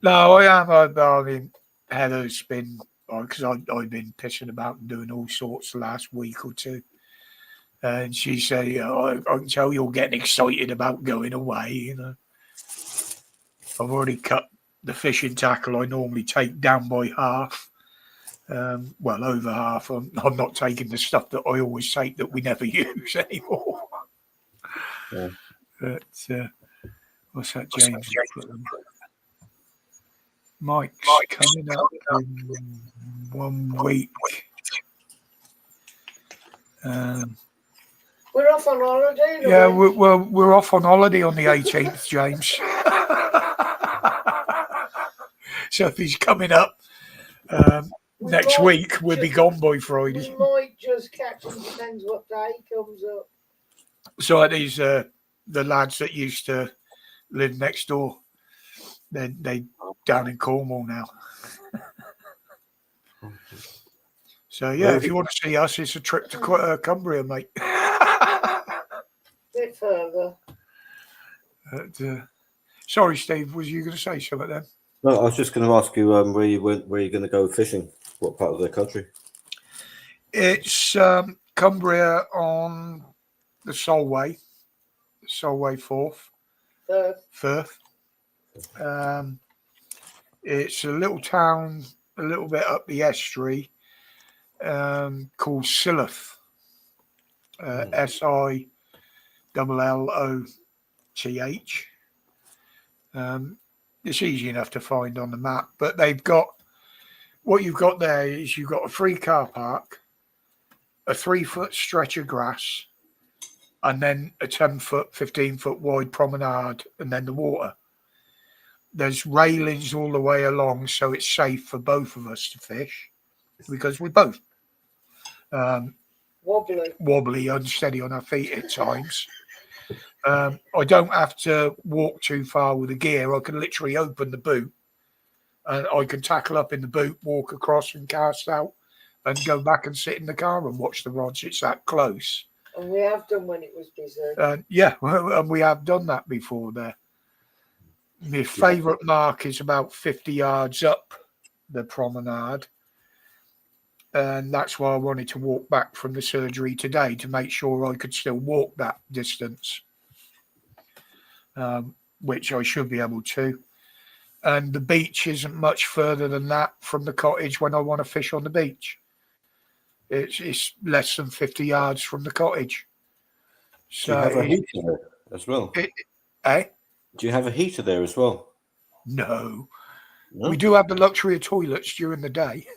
No, I am. I mean, Heather's been, because I've been pissing about and doing all sorts the last week or two. And she said, you know, I can tell you're getting excited about going away, you know. I've already cut the fishing tackle I normally take down by half. Well, over half. I'm not taking the stuff that I always take that we never use anymore. Yeah. But what's that, James? Mike's coming up in 1 week. We're off on holiday. Yeah, we're off on holiday on the 18th, James. So if he's coming up next week, we'll be gone by Friday. We might just catch him, depends what day he comes up. So these the lads that used to live next door, they down in Cornwall now. So yeah, if you want to see us, it's a trip to Cumbria, mate. Bit further. But, sorry, Steve. Was you going to say something then? No, I was just going to ask you where you're going to go fishing. What part of the country? It's Cumbria on the Solway Firth. It's a little town, a little bit up the estuary, called Silloth. SILLOTH. It's easy enough to find on the map, but they've got what you've got there is you've got a free car park, a 3-foot stretch of grass, and then a 10-foot, 15-foot wide promenade, and then the water. There's railings all the way along, so it's safe for both of us to fish because we're both wobbly, unsteady on our feet at times. I don't have to walk too far with the gear. I can literally open the boot and I can tackle up in the boot, walk across and cast out and go back and sit in the car and watch the rods. It's that close. And we have done when it was busy. Yeah, and we have done that before there. My favourite mark is about 50 yards up the promenade. And that's why I wanted to walk back from the surgery today to make sure I could still walk that distance, which I should be able to. And the beach isn't much further than that from the cottage when I want to fish on the beach. It's less than 50 yards from the cottage. So do you have a heater there as well? Do you have a heater there as well? No. We do have the luxury of toilets during the day.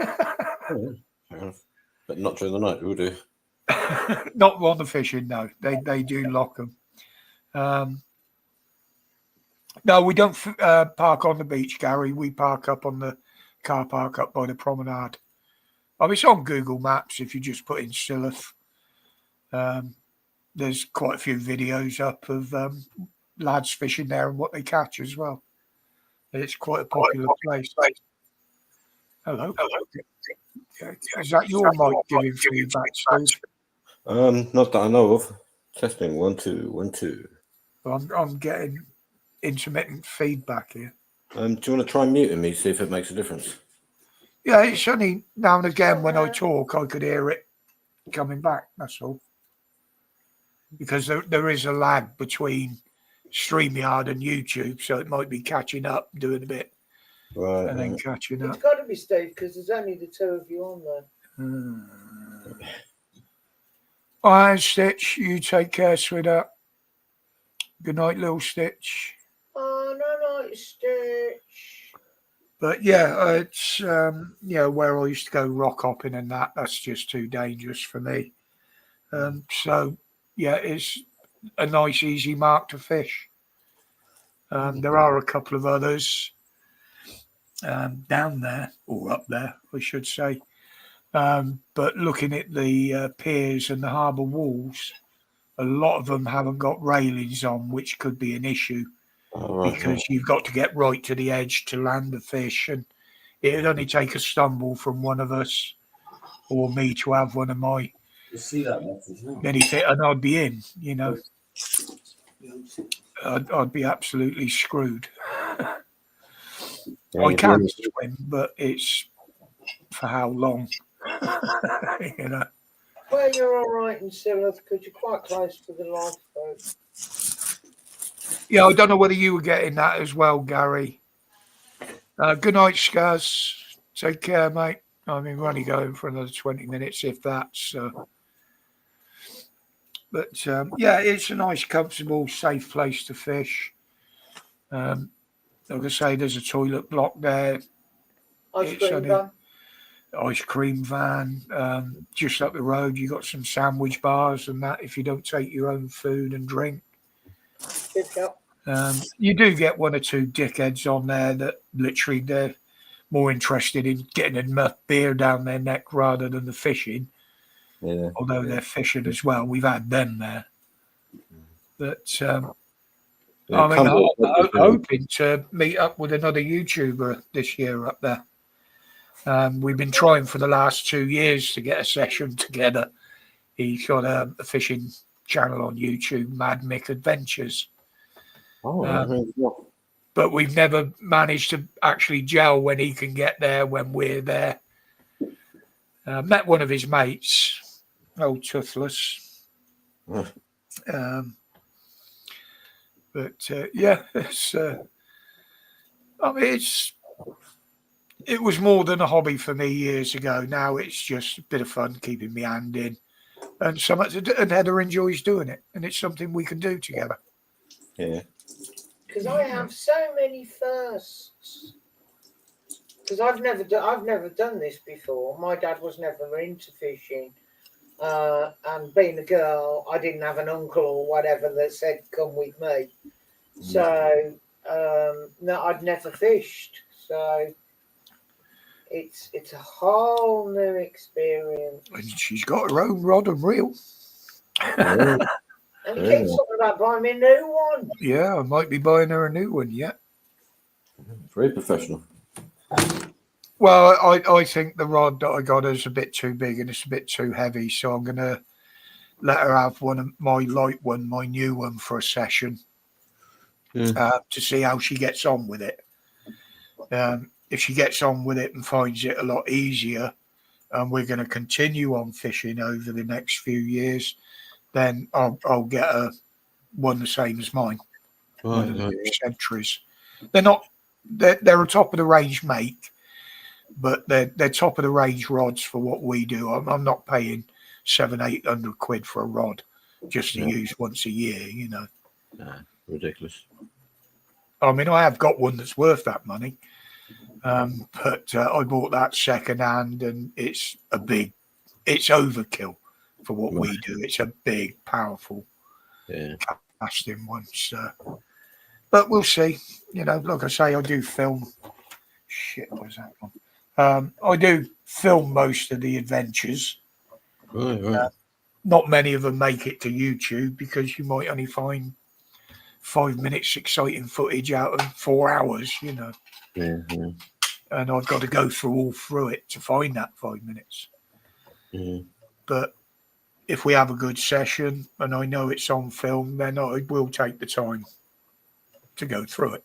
But not during the night, we do. Not on the fishing, no. They do lock them. No, we don't park on the beach, Gary. We park up on the car park up by the promenade. I mean, it's on Google Maps if you just put in Silloth. There's quite a few videos up of lads fishing there and what they catch as well. It's quite a popular place. Hello. Is that your mic giving feedback, Steve? Not that I know of. Testing 1 2 1 2. I'm getting intermittent feedback here. Do you want to try muting me, see if it makes a difference? Yeah, it's only now and again when I talk, I could hear it coming back. That's all. Because there is a lag between StreamYard and YouTube, so it might be catching up, doing a bit, Right. and then catching up. It's got to be Steve because there's only the two of you on there. All right, Stitch, you take care, sweetheart. Good night, little Stitch. Oh, no, night, Stitch. But yeah, it's where I used to go rock hopping and that's just too dangerous for me. So yeah, it's a nice, easy mark to fish. There are a couple of others down there, or up there, I should say. But looking at the piers and the harbour walls, a lot of them haven't got railings on, which could be an issue because you've got to get right to the edge to land the fish. And it'd only take a stumble from one of us or me to have one of my anything, and I'd be in, I'd be absolutely screwed. I can swim, but it's for how long? Well, you're all right in Sylvia because you're quite close to the lifeboat. Yeah, I don't know whether you were getting that as well, Gary. Good night, Scars. Take care, mate. I mean, we're only going for another 20 minutes, if that. So. But yeah, it's a nice, comfortable, safe place to fish. Like I say, there's a toilet block there. Ice cream van. Just up the road, you got some sandwich bars and that if you don't take your own food and drink. You do get one or two dickheads on there that literally they're more interested in getting enough beer down their neck rather than the fishing. Yeah. Although they're fishing as well. We've had them there. But I'm hoping to meet up with another YouTuber this year up there. We've been trying for the last 2 years to get a session together. He's got a fishing channel on YouTube, Mad Mick Adventures. But we've never managed to actually gel when he can get there, when we're there. Met one of his mates, old Toothless. But yeah, it's. I mean, it was more than a hobby for me years ago. Now it's just a bit of fun keeping my hand in, and Heather enjoys doing it, and it's something we can do together. Yeah. Because I have so many firsts. Because I've never done this before. My dad was never into fishing. And being a girl, I didn't have an uncle or whatever that said, come with me. So, no, I'd never fished. So, it's a whole new experience. And she's got her own rod and reel. And you keep talking about buying me a new one. Yeah, I might be buying her a new one, yeah. Very professional. Well, I think the rod that I got is a bit too big and it's a bit too heavy, so I'm going to let her have one of my light one, my new one, for a session to see how she gets on with it. If she gets on with it and finds it a lot easier, and we're going to continue on fishing over the next few years, then I'll get her one the same as mine. One of the Centuries. They're a top of the range make, but they're top of the range rods for what we do. I'm not paying 700-800 quid for a rod just to use once a year, Nah, ridiculous. I mean, I have got one that's worth that money, but I bought that second hand, and it's overkill for what we do. It's a big, powerful casting one. So, but we'll see. Like I say, I do film. Shit, what was that one? I do film most of the adventures. Right. Not many of them make it to YouTube because you might only find 5 minutes exciting footage out of 4 hours, Yeah. And I've got to go through it to find that 5 minutes. But if we have a good session and I know it's on film, then I will take the time to go through it.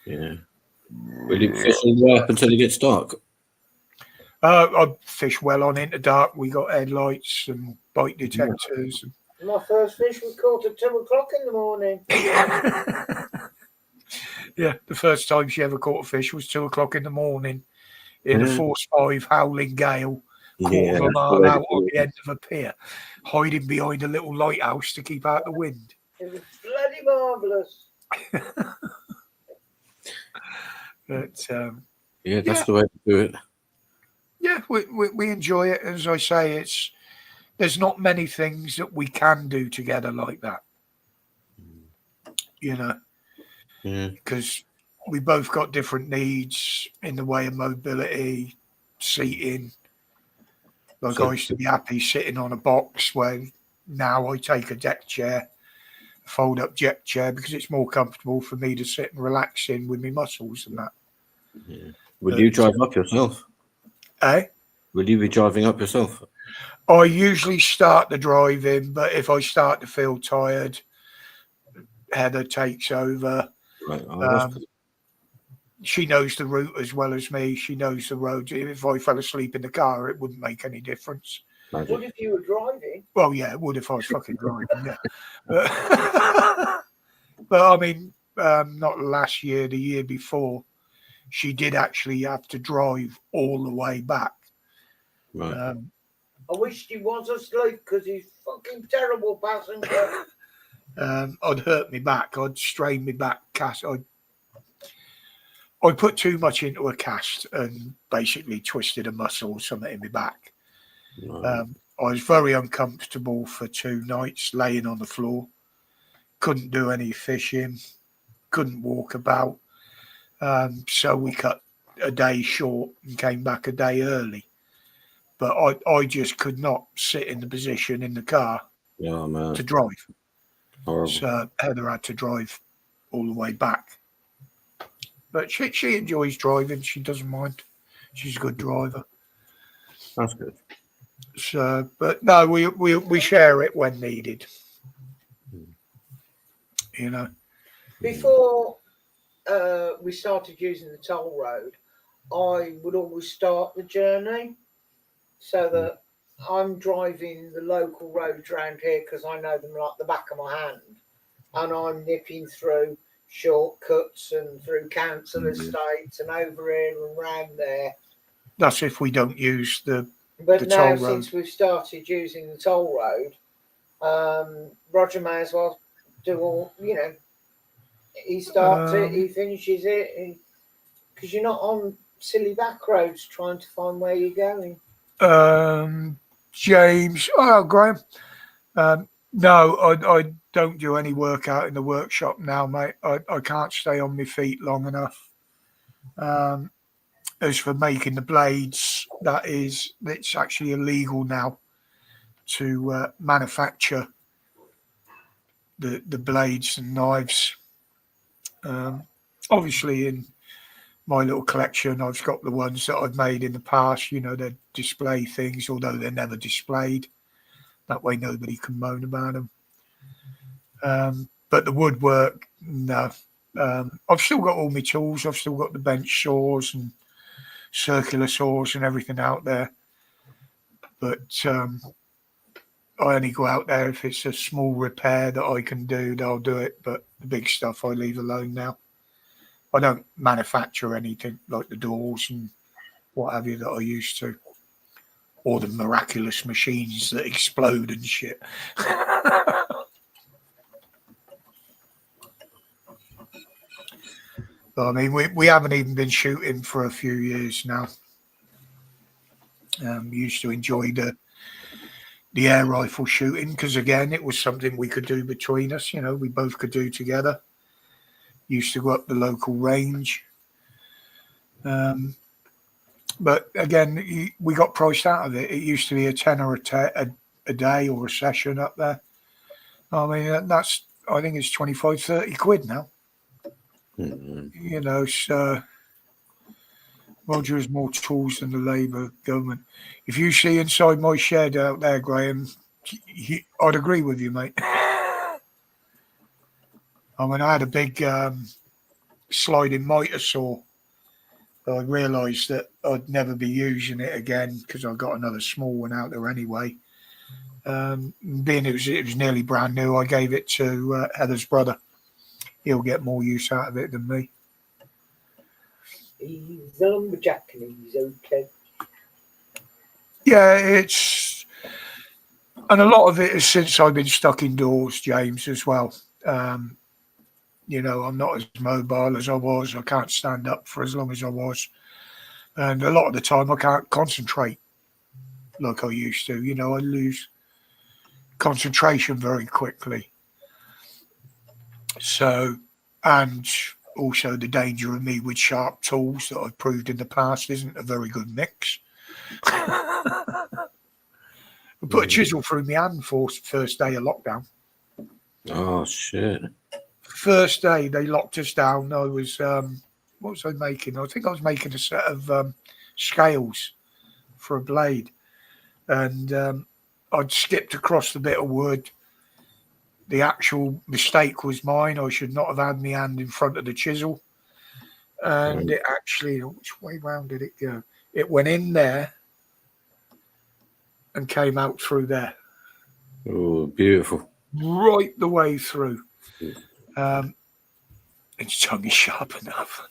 Yeah. Will you fish all the way up until it gets dark? I fish well on into dark. We got headlights and bite detectors. My first fish was caught at 2:00 in the morning. Yeah, the first time she ever caught a fish was 2:00 in the morning in a force 5 howling gale, quarter of a mile out on the end of a pier, hiding behind a little lighthouse to keep out the wind. It was bloody marvellous. But that's the way to do it. Yeah, we enjoy it. As I say, there's not many things that we can do together like that. Because we both got different needs in the way of mobility, seating. Like I used to be happy sitting on a box, where now I take a deck chair, a fold-up deck chair, because it's more comfortable for me to sit and relax in with my muscles and that. Yeah. Would you drive up yourself? Will you be driving up yourself? I usually start the driving, but if I start to feel tired, Heather takes over. Right. She knows the route as well as me. She knows the roads. If I fell asleep in the car, it wouldn't make any difference. What if you were driving? Well, yeah, it would if I was fucking driving, yeah. But I mean, not last year, the year before, she did actually have to drive all the way back. Right. I wish he was asleep because he's fucking terrible passenger. I'd hurt me back. I'd strain me back. I put too much into a cast and basically twisted a muscle or something in my back. Right. I was very uncomfortable for 2 nights laying on the floor. Couldn't do any fishing. Couldn't walk about. So we cut a day short and came back a day early. But I just could not sit in the position in the car to drive. Horrible. So Heather had to drive all the way back. But she enjoys driving. She doesn't mind. She's a good driver. That's good. So, but no, we share it when needed. Before we started using the toll road, I would always start the journey so that I'm driving the local roads around here because I know them like the back of my hand, and I'm nipping through shortcuts and through council estates and over here and round there. That's if we don't use the But now, toll road. since we've started using the toll road, Roger may as well do all, he starts it, he finishes it, because you're not on silly back roads trying to find where you're going. James, Graham. No, I don't do any work out in the workshop now, mate. I can't stay on my feet long enough. As for making the blades, it's actually illegal now to manufacture the blades and knives. Obviously, in my little collection, I've got the ones that I've made in the past. They display things, although they're never displayed. That way, nobody can moan about them. But the woodwork, no. I've still got all my tools. I've still got the bench saws and circular saws and everything out there. But I only go out there if it's a small repair that I can do. I'll do it. But the big stuff I leave alone now. I don't manufacture anything like the doors and what have you that I used to, or the miraculous machines that explode and shit. But, I mean, we haven't even been shooting for a few years now. We used to enjoy the air rifle shooting because, again, it was something we could do between us. We both could do together. Used to go up the local range. But again, we got priced out of it. It used to be a tenner a day or a session up there. I mean, I think it's 25, 30 quid now. So Roger has more tools than the Labour government. If you see inside my shed out there, Graham, I'd agree with you, mate. I mean, I had a big sliding miter saw I realised that I'd never be using it again because I've got another small one out there anyway. Being it was nearly brand new, I gave it to Heather's brother. He'll get more use out of it than me. He's a lumberjack and he's okay. Yeah, and a lot of it is since I've been stuck indoors, James, as well. You know, I'm not as mobile as I was. I can't stand up for as long as I was. And a lot of the time I can't concentrate like I used to. You know, I lose concentration very quickly. So, and also the danger of me with sharp tools that I've proved in the past isn't a very good mix. I put a chisel through my hand for first day of lockdown. Oh, shit. First day they locked us down. I was, what was I making? I think I was making a set of scales for a blade. And I'd skipped across the bit of wood. The actual mistake was mine. I should not have had my hand in front of the chisel. And it actually, which way round did it go? It went in there and came out through there. Oh, beautiful. Right the way through. Its tongue is sharp enough.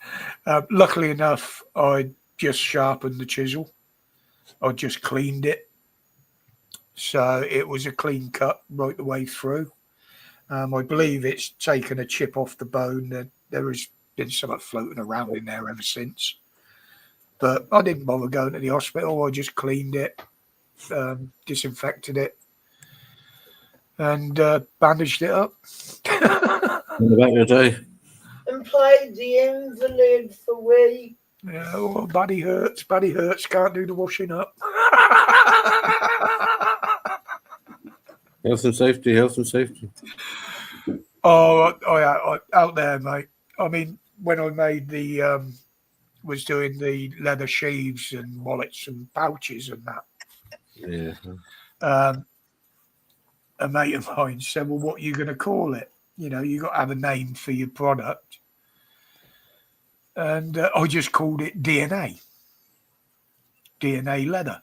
Luckily enough, I just sharpened the chisel. I just cleaned it. So it was a clean cut right the way through. I believe it's taken a chip off the bone. There has been something floating around in there ever since. But I didn't bother going to the hospital. I just cleaned it, disinfected it, and bandaged it up. What about your day? And played the invalid for we. Yeah, oh, body hurts, can't do the washing up. Health and safety. Oh, I out there, mate. I mean, when I made was doing the leather sheaves and wallets and pouches and that. Yeah. A mate of mine said, well, what are you going to call it? You know, you got to have a name for your product. And I just called it DNA leather.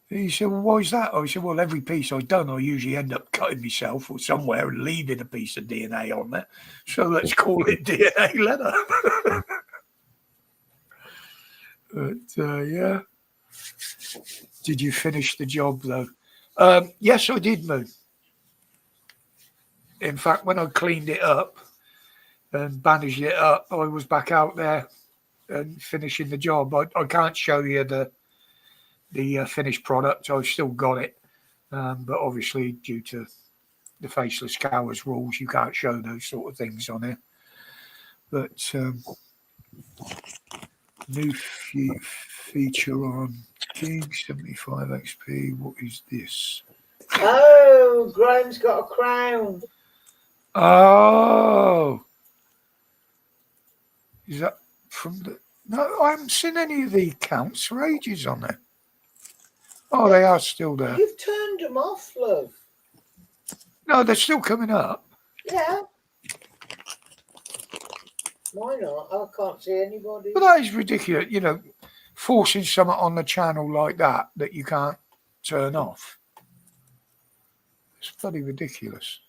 He said, well, why is that? I said, well, every piece I've done, I usually end up cutting myself or somewhere and leaving a piece of DNA on there. So let's call it DNA leather. But, yeah. Did you finish the job, though? Yes, I did, Moo. In fact, when I cleaned it up and bandaged it up, I was back out there and finishing the job. I can't show you the finished product. I've still got it. But obviously, due to the faceless cowards rules, you can't show those sort of things on here. But new feature on King 75 XP. What is this? Oh, Graham's got a crown. Oh, is that from the? No, I haven't seen any of the accounts for ages on there. Oh, they are still there. You've turned them off, love. No, they're still coming up. Yeah. Why not? I can't see anybody. But that is ridiculous. You know, forcing something on the channel like that you can't turn off. It's bloody ridiculous.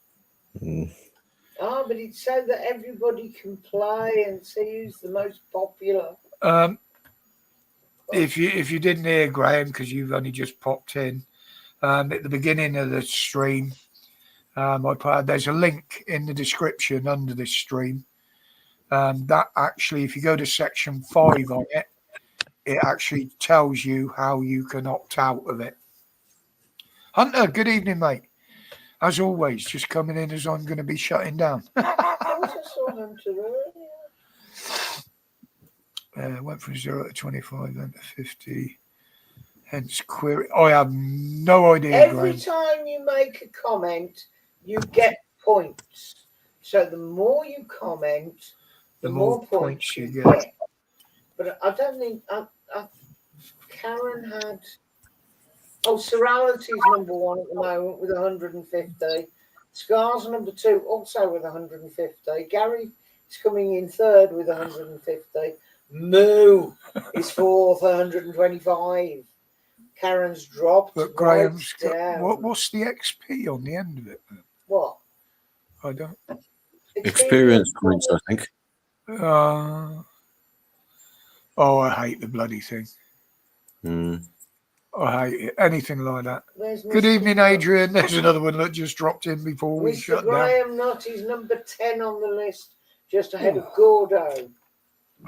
Oh, but it's so that everybody can play and see who's the most popular. If you didn't hear Graham, because you've only just popped in, at the beginning of the stream, there's a link in the description under this stream. That actually, if you go to section 5 on it, it actually tells you how you can opt out of it. Hunter, good evening, mate. As always, just coming in as I'm going to be shutting down. I also saw Hunter earlier. Went from 0 to 25, then to 50. Hence query. I have no idea. Every Graham. time you make a comment, you get points. So the more you comment, the more points you get. But I don't think Karen had. Oh, Serality's number 1 at the moment with 150. Scars number 2 also with 150. Gary is coming in 3rd with 150. Moo is fourth, 125. Karen's dropped. But Graham's right got, what's the XP on the end of it? What? I don't. Experience points, I think. Oh, I hate the bloody thing. I hate it. Anything like that. Good evening, Adrian. There's another one that just dropped in before we shut down. Mr. Graham Nutt is number 10 on the list, just ahead of Gordo.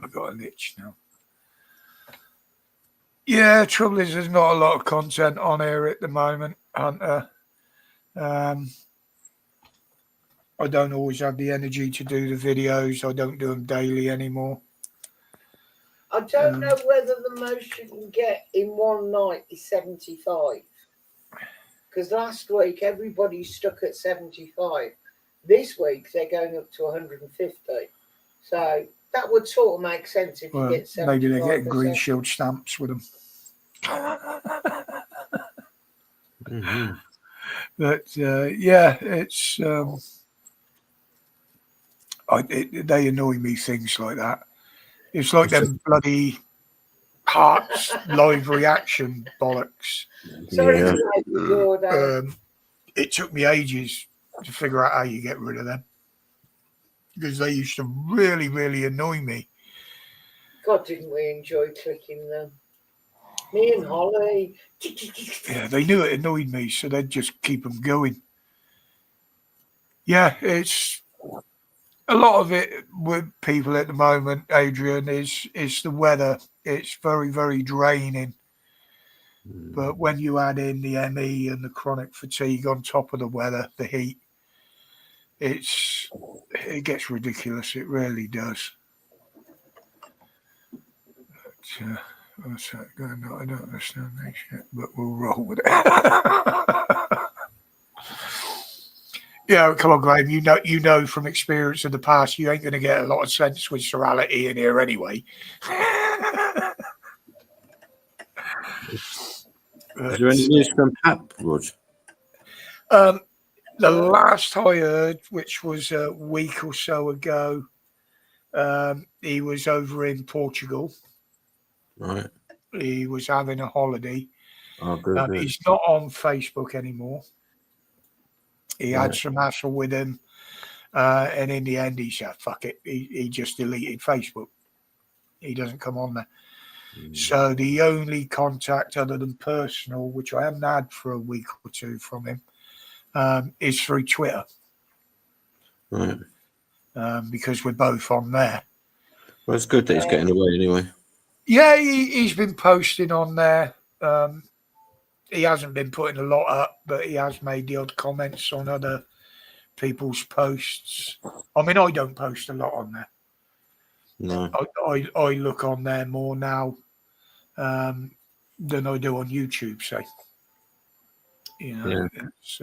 I got an itch now. Yeah, trouble is there's not a lot of content on here at the moment, Hunter. I don't always have the energy to do the videos. I don't do them daily anymore. I don't know whether the most you can get in one night is 75. Because last week everybody stuck at 75. This week they're going up to 150. So that would sort of make sense if you get 75%. Maybe they're getting Green Shield stamps with them. But yeah, it's they annoy me, things like that. It's like them bloody Hearts live reaction bollocks. Sorry, it took me ages to figure out how you get rid of them because they used to really, really annoy me. God, didn't we enjoy clicking them? Me and Holly. Yeah, they knew it annoyed me, so they'd just keep them going. Yeah, it's a lot of it with people at the moment, Adrian, is the weather. It's very, very draining. But when you add in the ME and the chronic fatigue on top of the weather, the heat, it gets ridiculous. It really does. But, what's that going on? I don't understand that shit, but we'll roll with it. Yeah, come on, Graham. You know from experience in the past, you ain't going to get a lot of sense with serality in here anyway. Is there any news from Pap, Rog? The last I heard, which was a week or so ago, he was over in Portugal. Right. He was having a holiday. Oh, good. He's not on Facebook anymore. He had some hassle with him. And in the end, he said, fuck it. He just deleted Facebook. He doesn't come on there. So the only contact other than personal, which I haven't had for a week or two from him, is through Twitter. Right. Because we're both on there. Well, it's good that he's getting away anyway. Yeah, he's been posting on there. He hasn't been putting a lot up, but he has made the odd comments on other people's posts. I mean, I don't post a lot on there. No. I look on there more now than I do on YouTube, say. You know, it's,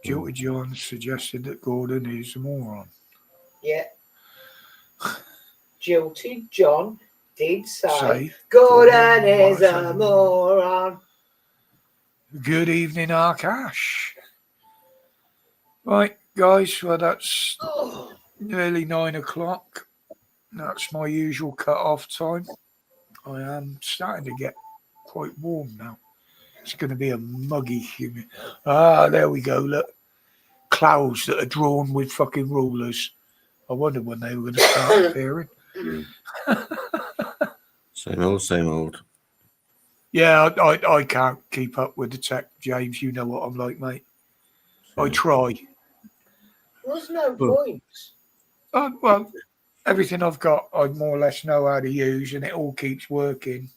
Jilty John suggested that Gordon is a moron. Yeah. Jilty John did say Gordon is a moron. Good evening, Arkash. Right, guys, well, that's nearly 9 o'clock. That's my usual cut-off time. I am starting to get quite warm now. It's going to be a muggy, humid. Ah, there we go, look. Clouds that are drawn with fucking rulers. I wonder when they were going to start appearing. Same old. Yeah, I can't keep up with the tech, James. You know what I'm like, mate. I try. There's no point. Well, everything I've got, I more or less know how to use, and it all keeps working.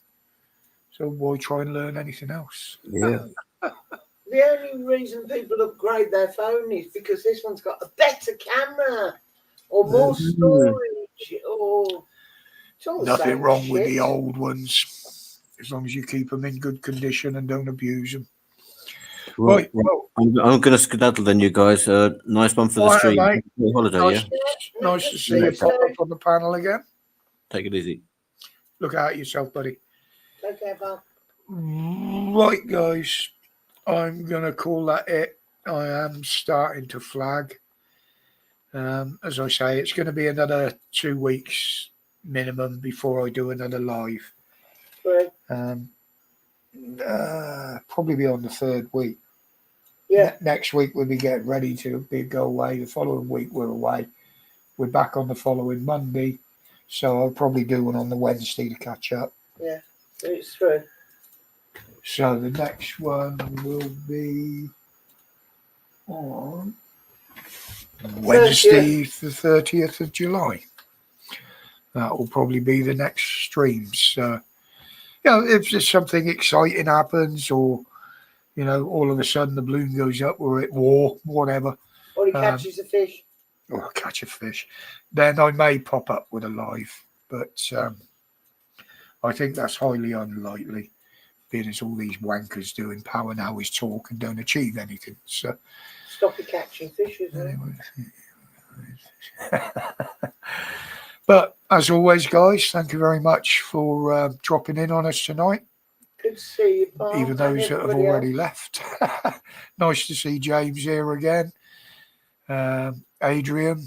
So why try and learn anything else? Yeah. The only reason people upgrade their phone is because this one's got a better camera or more storage or nothing wrong with the old ones, as long as you keep them in good condition and don't abuse them. Right, well, I'm going to skedaddle then, you guys. Nice one for the stream. Holiday, nice to see you pop up on the panel again. Take it easy. Look out yourself, buddy. Take care, Bob. Right, guys. I'm going to call that it. I am starting to flag. As I say, it's going to be another 2 weeks, minimum before I do another live. Right. Probably be on the 3rd week. Yeah. Next week we'll be getting ready to go away. The following week we're away. We're back on the following Monday, so I'll probably do one on the Wednesday to catch up. Yeah, it's true. So the next one will be on Wednesday, the 30th of July. That will probably be the next streams. So, if there's something exciting happens, or all of a sudden the balloon goes up, or at war, whatever, or he catches a fish, or catch a fish, then I may pop up with a live. But I think that's highly unlikely, being as all these wankers doing power now is talk and don't achieve anything. So stop it catching fish, isn't anyway. But as always, guys, thank you very much for dropping in on us tonight. Good to see you, Paul. Even those that have already left. Nice to see James here again. Adrian,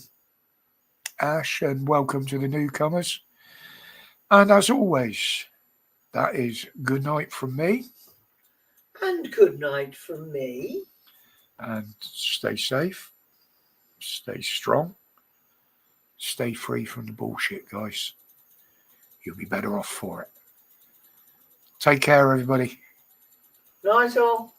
Ash, and welcome to the newcomers. And as always, that is good night from me. And good night from me. And stay safe, stay strong, stay free from the bullshit, guys. You'll be better off for it. Take care, everybody. Night all.